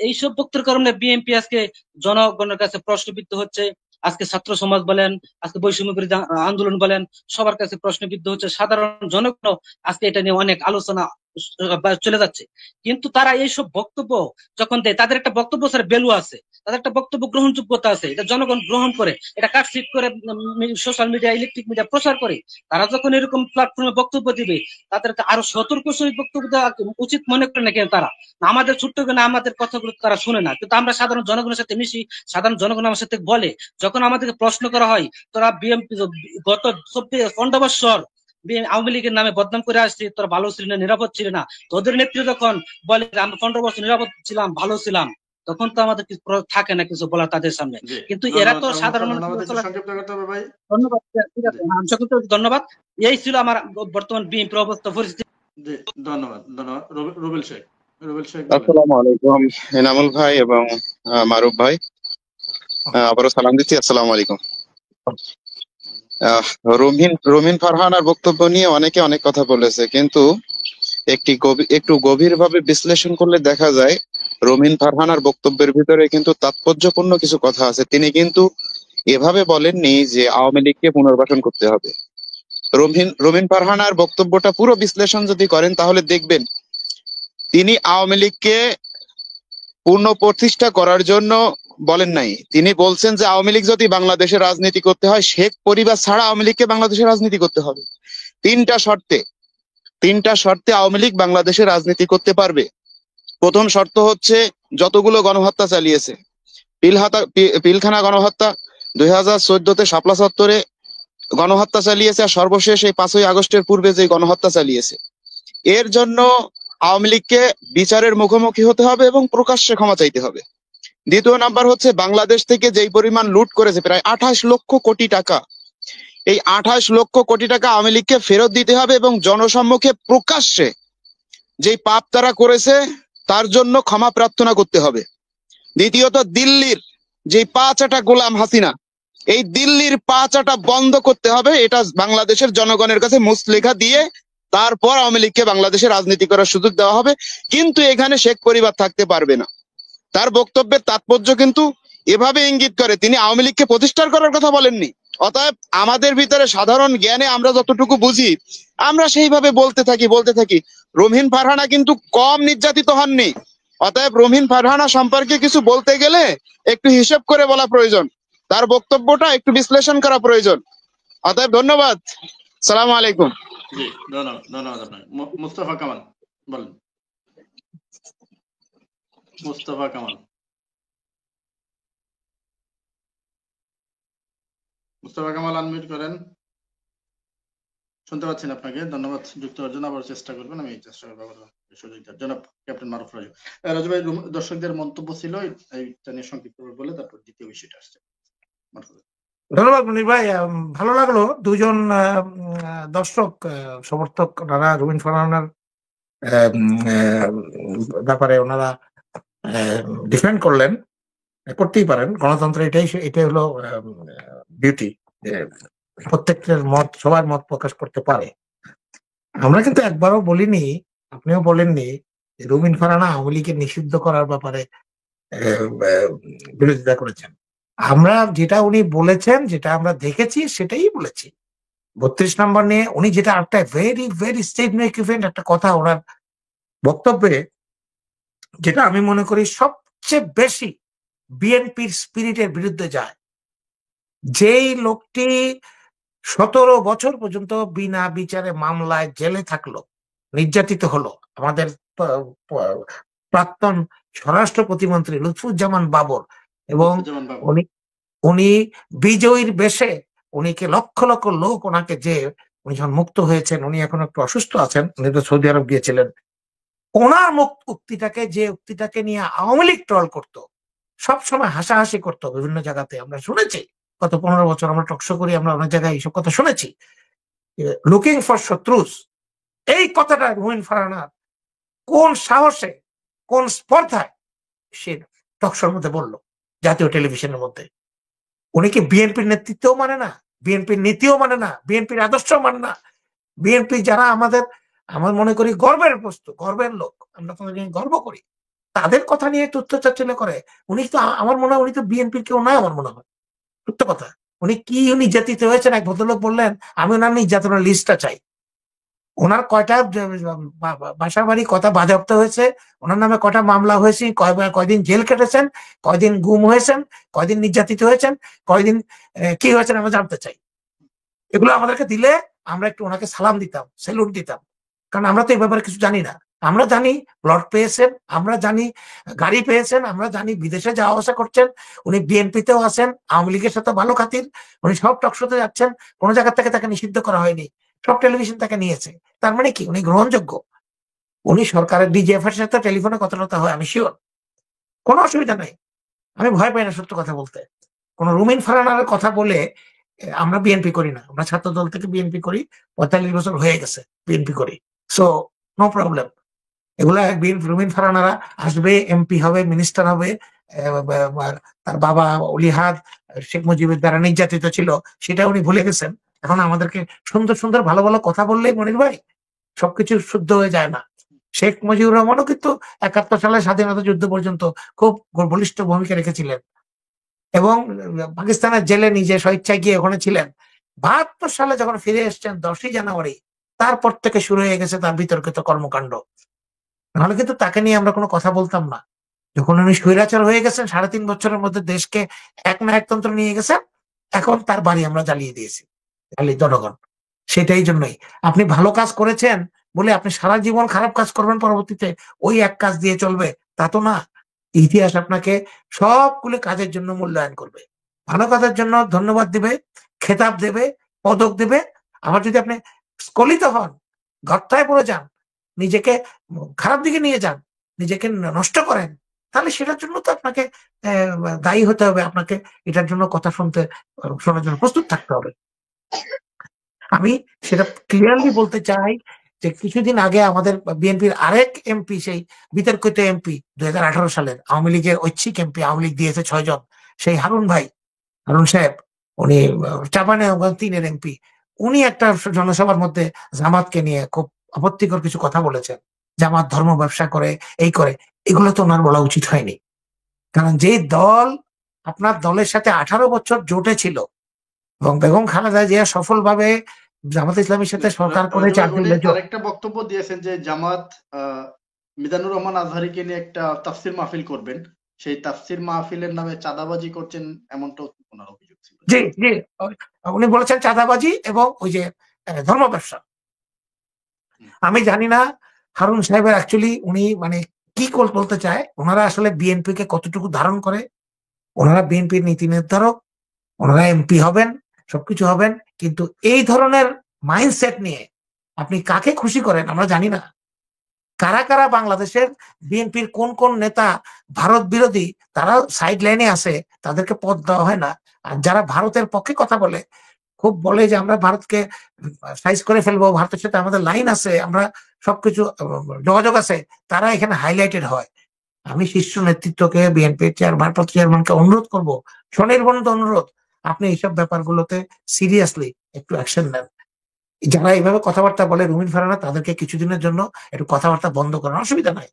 এইসব বক্তব্যের কারণে বিএনপি আজকে জনগণের কাছে প্রশ্নবিদ্ধ হচ্ছে। আজকে ছাত্র সমাজ বলেন, আজকে বৈষম্য বিরোধী আন্দোলন বলেন, সবার কাছে প্রশ্নবিদ্ধ হচ্ছে। সাধারণ জনগণ আজকে এটা নিয়ে অনেক আলোচনা চলে যাচ্ছে। কিন্তু তারা এইসব বক্তব্য যখন দেয়, তাদের একটা বক্তব্য স্যার ভ্যালু আছে, তাদের একটা বক্তব্য গ্রহণযোগ্যতা আছে, এটা জনগণ গ্রহণ করে, এটা কাটছিট করে সোশ্যাল মিডিয়া, ইলেকট্রিক মিডিয়া প্রচার করে। তারা যখন এরকম প্ল্যাটফর্মে বক্তব্য দিবে, তাদেরকে আরো সতর্ক সহিত বক্তব্য দেওয়া উচিত মনে করে না কেন তারা? আমাদের ছোট্ট কেন আমাদের কথাগুলো তারা শুনে না, কিন্তু আমরা সাধারণ জনগণের সাথে মিশি, সাধারণ জনগণ আমার সাথে বলে, যখন আমাদেরকে প্রশ্ন করা হয় তোরা বিএনপি গত 15 বছর আওয়ামী লীগের নামে বদনাম করে আসছি, তোরা ভালো ছিল না, নিরাপদ ছিল না, তোদের নেত্রী যখন বলে আমরা 15 বছর নিরাপদ ছিলাম, ভালো ছিলাম, তখন তো আমাদের থাকে না কিছু বলার তাদের সামনে। কিন্তু এরা তো সাধারণ ধন্যবাদ, ঠিক আছে, ধন্যবাদ। এই ছিল আমার বর্তমান বিএনপি অবস্থা পরিস্থিতি। ধন্যবাদ। রুবেল শেখ। আসসালামু আলাইকুম এনামুল ভাই এবং মারুফ ভাই, আবারও সালাম দিচ্ছি। আসসালামু আলাইকুম। রুমিন ফারহানার বক্তব্য নিয়ে অনেকে অনেক কথা বলেছে, কিন্তু একটু গভীরভাবে বিশ্লেষণ করলে দেখা যায় রুমিন ফারহানার বক্তব্যের ভিতরে কিন্তু তাৎপর্যপূর্ণ কিছু কথা আছে। তিনি কিন্তু এভাবে বলেননি যে আওয়ামী লীগকে পুনর্বাসন করতে হবে। রুমিন ফারহানার বক্তব্যটা পুরো বিশ্লেষণ যদি করেন তাহলে দেখবেন তিনি আওয়ামী লীগকে পূর্ণ প্রতিষ্ঠা করার জন্য বলেন নাই। তিনি বলছেন যে আওয়ামী লীগ যদি বাংলাদেশে রাজনীতি করতে হয়, শেখ পরিবার ছাড়া আওয়ামী লীগকে বাংলাদেশে রাজনীতি করতে হবে। তিনটা শর্তে আওয়ামী লীগ বাংলাদেশে রাজনীতি করতে পারবে। প্রথম শর্ত হচ্ছে যতগুলো গণহত্যা চালিয়েছে, পিলখানা গণহত্যা, 2014-তে শাপলা চত্বরে গণহত্যা চালিয়েছে, আর সর্বশেষ এই 5ই আগস্টের পূর্বে যে গণহত্যা চালিয়েছে, এর জন্য আওয়ামী লীগকে বিচারের মুখোমুখি হতে হবে এবং প্রকাশ্যে ক্ষমা চাইতে হবে। দ্বিতীয় নাম্বার হচ্ছে বাংলাদেশ থেকে যেই পরিমাণ লুট করেছে, প্রায় 28 লক্ষ কোটি টাকা, এই 28 লক্ষ কোটি টাকা আওয়ামী লীগকে ফেরত দিতে হবে এবং জনসম্মুখে প্রকাশ্যে যেই পাপ তারা করেছে তার জন্য ক্ষমা প্রার্থনা করতে হবে। দ্বিতীয়ত দিল্লির যে পা চাটা গোলাম হাসিনা, এই দিল্লির পা চাটা বন্ধ করতে হবে। এটা বাংলাদেশের জনগণের কাছে মুচলেখা দিয়ে তারপর আওয়ামী লীগকে বাংলাদেশে রাজনীতি করার সুযোগ দেওয়া হবে, কিন্তু এখানে শেখ পরিবার থাকতে পারবে না। তার বক্তব্যের তাৎপর্য কিন্তু এভাবে ইঙ্গিত করে, তিনি আওয়ামী লীগকে প্রতিষ্ঠা করার কথা বলেননি। অতএব আমাদের ভিতরে সাধারণ জ্ঞানে আমরা যতটুকু বুঝি আমরা সেইভাবে বলতে থাকি। রুমিন ফারহানা কিন্তু কম নির্যাতিত হননি। অতএব রুমিন ফারহানা সম্পর্কে কিছু বলতে গেলে একটু হিসেব করে বলা প্রয়োজন, তার বক্তব্যটা একটু বিশ্লেষণ করা প্রয়োজন। অতএব ধন্যবাদ, সালাম আলাইকুম। জি, ধন্যবাদ আপনাকে। মুস্তাফা কামাল বলেন। মুস্তাফা কামাল আনমিউট করেন। শুনতে পাচ্ছেন আপনাকে। ধন্যবাদ যুক্ত হওয়ার জন্য। আবার চেষ্টা করবেন, আমি চেষ্টা করবো সুযোগ দেওয়ার। জনাব ক্যাপ্টেন মারুফ রাজু। রাজু ভাই, দর্শকদের মন্তব্য ছিল এইটা নিয়ে সংক্ষিপ্ত বলে তারপর দ্বিতীয় বিষয়টা আসছে। ধন্যবাদ মনির ভাই, ভালো লাগলো। দুজন দর্শক সমর্থক ওনারা রুমিন ফারহানার ব্যাপারে ওনারা ডিফেন্ড করলেন, করতেই পারেন। গণতন্ত্র এটাই হলো বিউটি, যে প্রত্যেকটার মত, সবার মত প্রকাশ করতে পারে। আমরা কিন্তু একবারও বলিনি, আপনিও বলেননি রুমিন ফারহানা আওয়ামী লীগের নিষিদ্ধ করার ব্যাপারে বিরোধিতা করেছেন। আমরা যেটা উনি বলেছেন, যেটা আমরা দেখেছি সেটাই বলেছি। 32 নম্বর নিয়ে উনি যেটা একটা ভেরি সিগনিফিকেন্ট একটা কথা ওনার বক্তব্যে, যেটা আমি মনে করি সবচেয়ে বেশি বিএনপির স্পিরিটের বিরুদ্ধে যায়। যেই লোকটি 17 বছর পর্যন্ত বিনা বিচারে মামলায় জেলে থাকলো, নির্যাতিত হলো আমাদের প্রাক্তন স্বরাষ্ট্র প্রতিমন্ত্রী লুৎফুজ্জামান বাবর, এবং উনি উনি বিজয়ীর বেশে উনিকে লক্ষ লক্ষ লোক ওনাকে, যে উনি যখন মুক্ত হয়েছেন, উনি এখন একটু অসুস্থ আছেন, উনি তো সৌদি আরব গিয়েছিলেন, ওনার উক্তিটাকে, যে উক্তিটাকে নিয়ে আওয়ামী লীগ ট্রল করতো, সবসময় হাসাহাসি করতো বিভিন্ন জায়গাতে, আমরা শুনেছি গত 15 বছর আমরা টকশো করি, আমরা অনেক জায়গায় এইসব কথা শুনেছি, লুকিং ফর শত্রুস। এই কথাটা রুমিন ফারহানা কোন সাহসে, কোন স্পর্ধায় সে টকশোর মধ্যে বললো, জাতীয় টেলিভিশনের মধ্যে? উনি কি বিএনপির নেতৃত্বও মানে না, বিএনপির নীতিও মানে না, বিএনপির আদর্শ মানে না? বিএনপি যারা আমার মনে করি গর্বের বস্তু, গর্বের লোক, আমরা তাদের নিয়ে গর্ব করি, তাদের কথা নিয়ে তুচ্ছ চাচ্ছিল্য করে। উনি তো, আমার মনে হয় উনি তো বিএনপির কেউ নয়, আমার মনে হয়, সত্য কথা। উনি কি নির্যাতিত হয়েছেন, এক ভদ্রলোক বললেন, আমি ওনার নির্যাতনের লিস্টটা চাই। ওনার কয়টা বাসা বাড়ি, কয়টা বাজেয়াপ্ত হয়েছে, ওনার নামে কয়টা মামলা হয়েছে, কয়দিন জেল কেটেছেন, কয়দিন গুম হয়েছেন, কয়দিন নির্যাতিত হয়েছেন, কয়দিন কি হয়েছেন, আমরা জানতে চাই। এগুলো আমাদেরকে দিলে আমরা একটু ওনাকে সালাম দিতাম, স্যালুট দিতাম, কারণ আমরা তো এই ব্যাপারে কিছু জানি না। আমরা জানি প্লট পেয়েছেন, আমরা জানি গাড়ি পেয়েছেন, আমরা জানি বিদেশে যাওয়া আসা করছেন, উনি বিএনপিতেও আছেন, আওয়ামী লীগের সাথে ভালো খাতির, উনি সব টকশোতে যাচ্ছেন, কোনো জায়গা থেকে তাকে নিষিদ্ধ করা হয়নি, সব টেলিভিশন তাকে নিয়েছে। তার মানে কি উনি গ্রহণযোগ্য? উনি সরকারের ডিজিএফ এর সাথে টেলিফোনে কথা হয়, আমি শিওর, কোনো অসুবিধা নাই, আমি ভয় পাই না সত্য কথা বলতে। কোন রুমিন ফারহানার কথা বলে আমরা বিএনপি করি না, আমরা ছাত্র দল থেকে বিএনপি করি, 45 বছর হয়ে গেছে বিএনপি করি, সো নো প্রবলেম। এগুলা রুমিন ফারহানারা আসবে, এমপি হবে, মিনিস্টার হবে, তার বাবা অলিহাদ শেখ মুজিবের দ্বারা নির্যাতিত ছিল, সেটা উনি ভুলে গেছেন। এখন আমাদেরকে সুন্দর সুন্দর ভালো ভালো কথা বললেই, মনির ভাই, সবকিছু শুদ্ধ হয়ে যায় না। শেখ মুজিবুর রহমানও কিন্তু 71 সালে স্বাধীনতা যুদ্ধ পর্যন্ত খুব বলিষ্ঠ ভূমিকা রেখেছিলেন, এবং পাকিস্তানের জেলে নিজে স্বেচ্ছায় গিয়ে ওখানে ছিলেন। 72 সালে যখন ফিরে এসছেন 10ই জানুয়ারি, তারপর থেকে শুরু হয়ে গেছে তার বিতর্কিত কর্মকাণ্ড। নাহলে কিন্তু তাকে নিয়ে আমরা কোনো কথা বলতাম না। যখন উনি স্বৈরাচার হয়ে গেছেন, 3.5 বছরের মধ্যে দেশকে একনায়কতন্ত্র নিয়ে গেছেন, এখন তার বাড়ি আমরা জ্বালিয়ে দিয়েছি, জনগণ। সেটাই জন্যই আপনি ভালো কাজ করেছেন বলে আপনি সারা জীবন খারাপ কাজ করবেন, পরবর্তীতে ওই এক কাজ দিয়ে চলবে, তা তো না। ইতিহাস আপনাকে সবগুলো কাজের জন্য মূল্যায়ন করবে, ভালো কাজের জন্য ধন্যবাদ দিবে, খেতাব দেবে, পদক দেবে। আবার যদি আপনি স্খলিত হন, গর্তায় পড়ে যান, নিজেকে খারাপ দিকে নিয়ে যান, নিজেকে নষ্ট করেন, তাহলে সেটার জন্য তো আপনাকে দায়ী হতে হবে, আপনাকে এটার জন্য কথা শোনার জন্য প্রস্তুত থাকতে হবে। আমি সেটা ক্লিয়ারলি বলতে চাই যে কিছুদিন আগে আমাদের বিএনপির আরেক এমপি, সেই বিতর্কিত এমপি 2018 সালের আওয়ামী লীগের ঐচ্ছিক এমপি, আওয়ামী লীগ দিয়েছে 6 জন, সেই হারুন সাহেব, উনি চাঁপাইনবাবগঞ্জ 3-এর এমপি, উনি একটা জনসভার মধ্যে জামাতকে নিয়ে খুব আপত্তিকর কিছু কথা বলেছেন। জামাত ধর্ম ব্যবসা করে, এই করে, এগুলো তো ওনার বলা উচিত হয়নি। কারণ যে দল আপনার দলের সাথে 18 বছর জোটে ছিল, এবং বেগম খালেদা জিয়া সফলভাবে জামাত ইসলামের সাথে সরকার করে আরেকটা বক্তব্য দিয়েছেন যে জামাত মিজানুর রহমান আজহারিকে নিয়ে একটা তাফসির মাহফিল করবেন, সেই তাফসির মাহফিলের নামে চাঁদাবাজি করছেন, এমনটা ওনার অভিযোগ ছিল। জি জি, উনি বলেছেন চাঁদাবাজি এবং ওই যে ধর্ম ব্যবসা। আমি জানি না হারুন সাহেবের অ্যাকচুয়ালি উনি মানে কি বলতে চায়, ওনারা আসলে বিএনপি কে কতটুকু ধারণ করে। ওনারা বিএনপির নীতি নির্ধারক, ওনারা এমপি হবেন, সবকিছু হবেন, কিন্তু এই ধরনের মাইন্ডসেট নিয়ে আপনি কাকে খুশি করেন আমরা জানি না। কারা কারা বাংলাদেশের বিএনপির কোন কোন নেতা ভারত বিরোধী, তারা সাইড লাইনে আছে, তাদেরকে পদ দেওয়া হয় না। আর যারা ভারতের পক্ষে কথা বলে, খুব বলে যে আমরা ভারতকে সাইজ করে ফেলবো, ভারতের সাথে আমাদের লাইন আছে, আমরা সবকিছু যোগাযোগ আছে, তারা এখানে হাইলাইটেড হয়। আমি শীর্ষ নেতৃত্বকে, বিএনপির ভারপ্রাপ্ত চেয়ারম্যানকে অনুরোধ করবো, স্বনির্বন্ধ অনুরোধ, আপনি এইসব ব্যাপারগুলোতে সিরিয়াসলি একটু অ্যাকশন নেন। যারা এইভাবে কথাবার্তা বলে রুমিন ফারহানা, তাদেরকে কিছুদিনের জন্য একটু কথাবার্তা বন্ধ করেন, অসুবিধা নাই।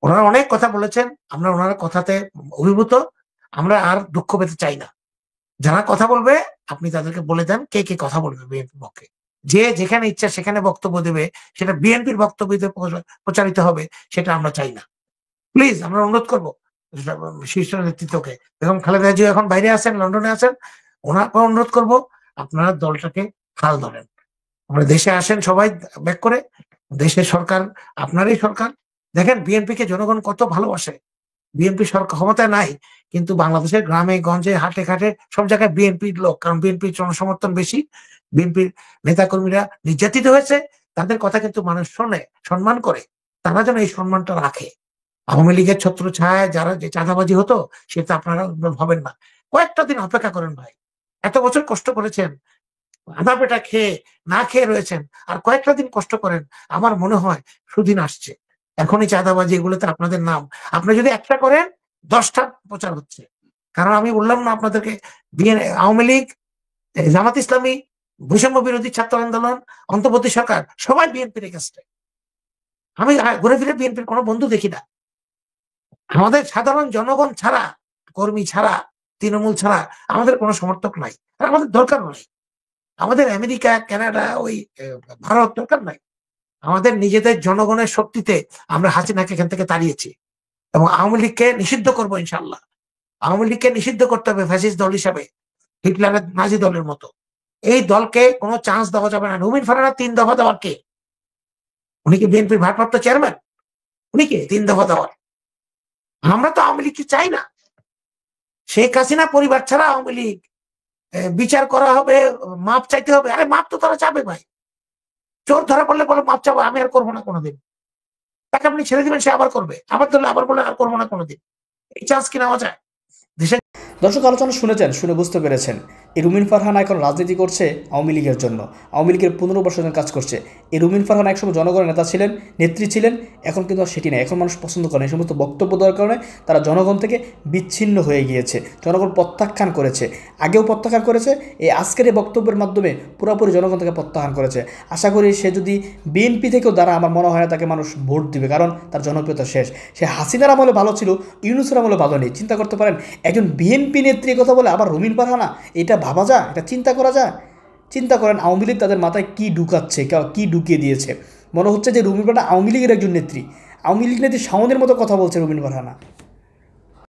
ওনারা অনেক কথা বলেছেন, আমরা ওনার কথাতে অভিভূত, আমরা আর দুঃখ পেতে চাই না। যারা কথা বলবে আপনি তাদেরকে বলে দেন কে কে কথা বলবে বিএনপির পক্ষে, যে যেখানে ইচ্ছা সেখানে বক্তব্য দেবে, সেটা বিএনপির বক্তব্য প্রচারিত হবে, সেটা আমরা চাই না। প্লিজ আমরা অনুরোধ করবো শীর্ষ নেতৃত্বকে, বেগম খালেদা জিয়া এখন বাইরে আছেন, লন্ডনে আছেন, ওনাকে অনুরোধ করবো আপনারা দলটাকে হাল ধরেন। আমরা দেশে আসেন সবাই ব্যাক করে, দেশের সরকার আপনারই সরকার। দেখেন বিএনপি কে জনগণ কত ভালোবাসে। বিএনপি সরকার ক্ষমতায় নাই, কিন্তু বাংলাদেশের গ্রামে গঞ্জে হাটে ঘাটে সব জায়গায় বিএনপির লোক, কারণ বিএনপির জনসমর্থন বেশি। বিএনপির নেতাকর্মীরা নির্যাতিত হয়েছে, তাদের কথা কিন্তু মানুষ শোনে, সম্মান করে। তারা যেন এই সম্মানটা রাখে। আওয়ামী লীগের ছত্র ছায় যারা যে চাঁদাবাজি হতো, সেটা আপনারা ভাবেন না। কয়েকটা দিন অপেক্ষা করেন ভাই, এত বছর কষ্ট করেছেন, আধা পেটা খেয়ে না খেয়ে রয়েছেন, আর কয়েকটা দিন কষ্ট করেন। আমার মনে হয় সুদিন আসছে। এখনই চাঁদাবাজি এগুলোতে আপনাদের নাম, আপনি যদি একটা করেন 10টা প্রচার হচ্ছে। কারণ আমি বললাম না আপনাদেরকে, আওয়ামী লীগ, জামাত ইসলামী, বৈষম্য বিরোধী ছাত্র আন্দোলন, অন্তর্বর্তী সরকার সবাই বিএনপির এগেইনস্টে। আমি ঘুরে ফিরে বিএনপির কোনো বন্ধু দেখি না। আমাদের সাধারণ জনগণ ছাড়া, কর্মী ছাড়া, তৃণমূল ছাড়া আমাদের কোনো সমর্থক নাই, আর আমাদের দরকার নাই। আমাদের আমেরিকা, কানাডা, ওই ভারত দরকার নাই। আমাদের নিজেদের জনগণের শক্তিতে আমরা হাসিনাকে এখান থেকে তাড়িয়েছি, এবং আওয়ামী লীগকে নিষিদ্ধ করবো ইনশাল্লাহ। আওয়ামী লীগকে নিষিদ্ধ করতে হবে ফ্যাসিস্ট দল হিসাবে, হিটলারের নাজি দলের মতো। এই দলকে কোনো চান্স দেওয়া যাবে না। রুমিন ফারহানা 3 দফা দেওয়ার কে? উনি কি বিএনপির ভারপ্রাপ্ত চেয়ারম্যান? উনি কে 3 দফা দেওয়ার? আমরা তো আওয়ামী লীগকে চাই না। শেখ হাসিনা পরিবার ছাড়া আওয়ামী লীগ বিচার করা হবে, মাপ চাইতে হবে। আরে মাপ তো তারা চাবে ভাই। চোর ধরা পড়লে বলে মাপ চাবো, আমি আর করবো না কোনোদিন। তাকে আপনি ছেড়ে দিবেন, সে আবার করবে, আবার ধরলে আবার বলে আর করবো না কোনোদিন। এই চান্স কি নেওয়া যায়? দর্শক, আলোচনা শুনেছেন, শুনে বুঝতে পেরেছেন এই রুমিন ফারহানা এখন রাজনীতি করছে আওয়ামী লীগের জন্য। আওয়ামী লীগের 15 বছর কাজ করছে। এই রুমিন ফারহানা একসময় জনগণের নেতা ছিলেন, নেত্রী ছিলেন, এখন কিন্তু আর সেটি নেই। এখন মানুষ পছন্দ করে এই সমস্ত বক্তব্য দেওয়ার কারণে তারা জনগণ থেকে বিচ্ছিন্ন হয়ে গিয়েছে। জনগণ প্রত্যাখ্যান করেছে, আগেও প্রত্যাখ্যান করেছে, এই আজকের এই বক্তব্যের মাধ্যমে পুরোপুরি জনগণ থেকে প্রত্যাখ্যান করেছে। আশা করি সে যদি বিএনপি থেকেও দ্বারা, আমার মনে হয় না তাকে মানুষ ভোট দিবে, কারণ তার জনপ্রিয়তা শেষ। সে হাসিনার আমলে ভালো ছিল, ইউনূসের আমলে ভালো নেই। চিন্তা করতে পারেন, একজন বিএনপি নেত্রী কথা বলে আবার রুমিন ফারহানা, এটা ভাবা যায়? এটা চিন্তা করা যায়? চিন্তা করেন আওয়ামী লীগ তাদের মাথায় কি ঢুকাচ্ছে, কি ঢুকিয়ে দিয়েছে। মনে হচ্ছে যে রুমিন ফারহানা আওয়ামী লীগের একজন নেত্রী, আওয়ামী লীগ নেত্রী শাওনের মতো কথা বলছে রুমিন ফারহানা।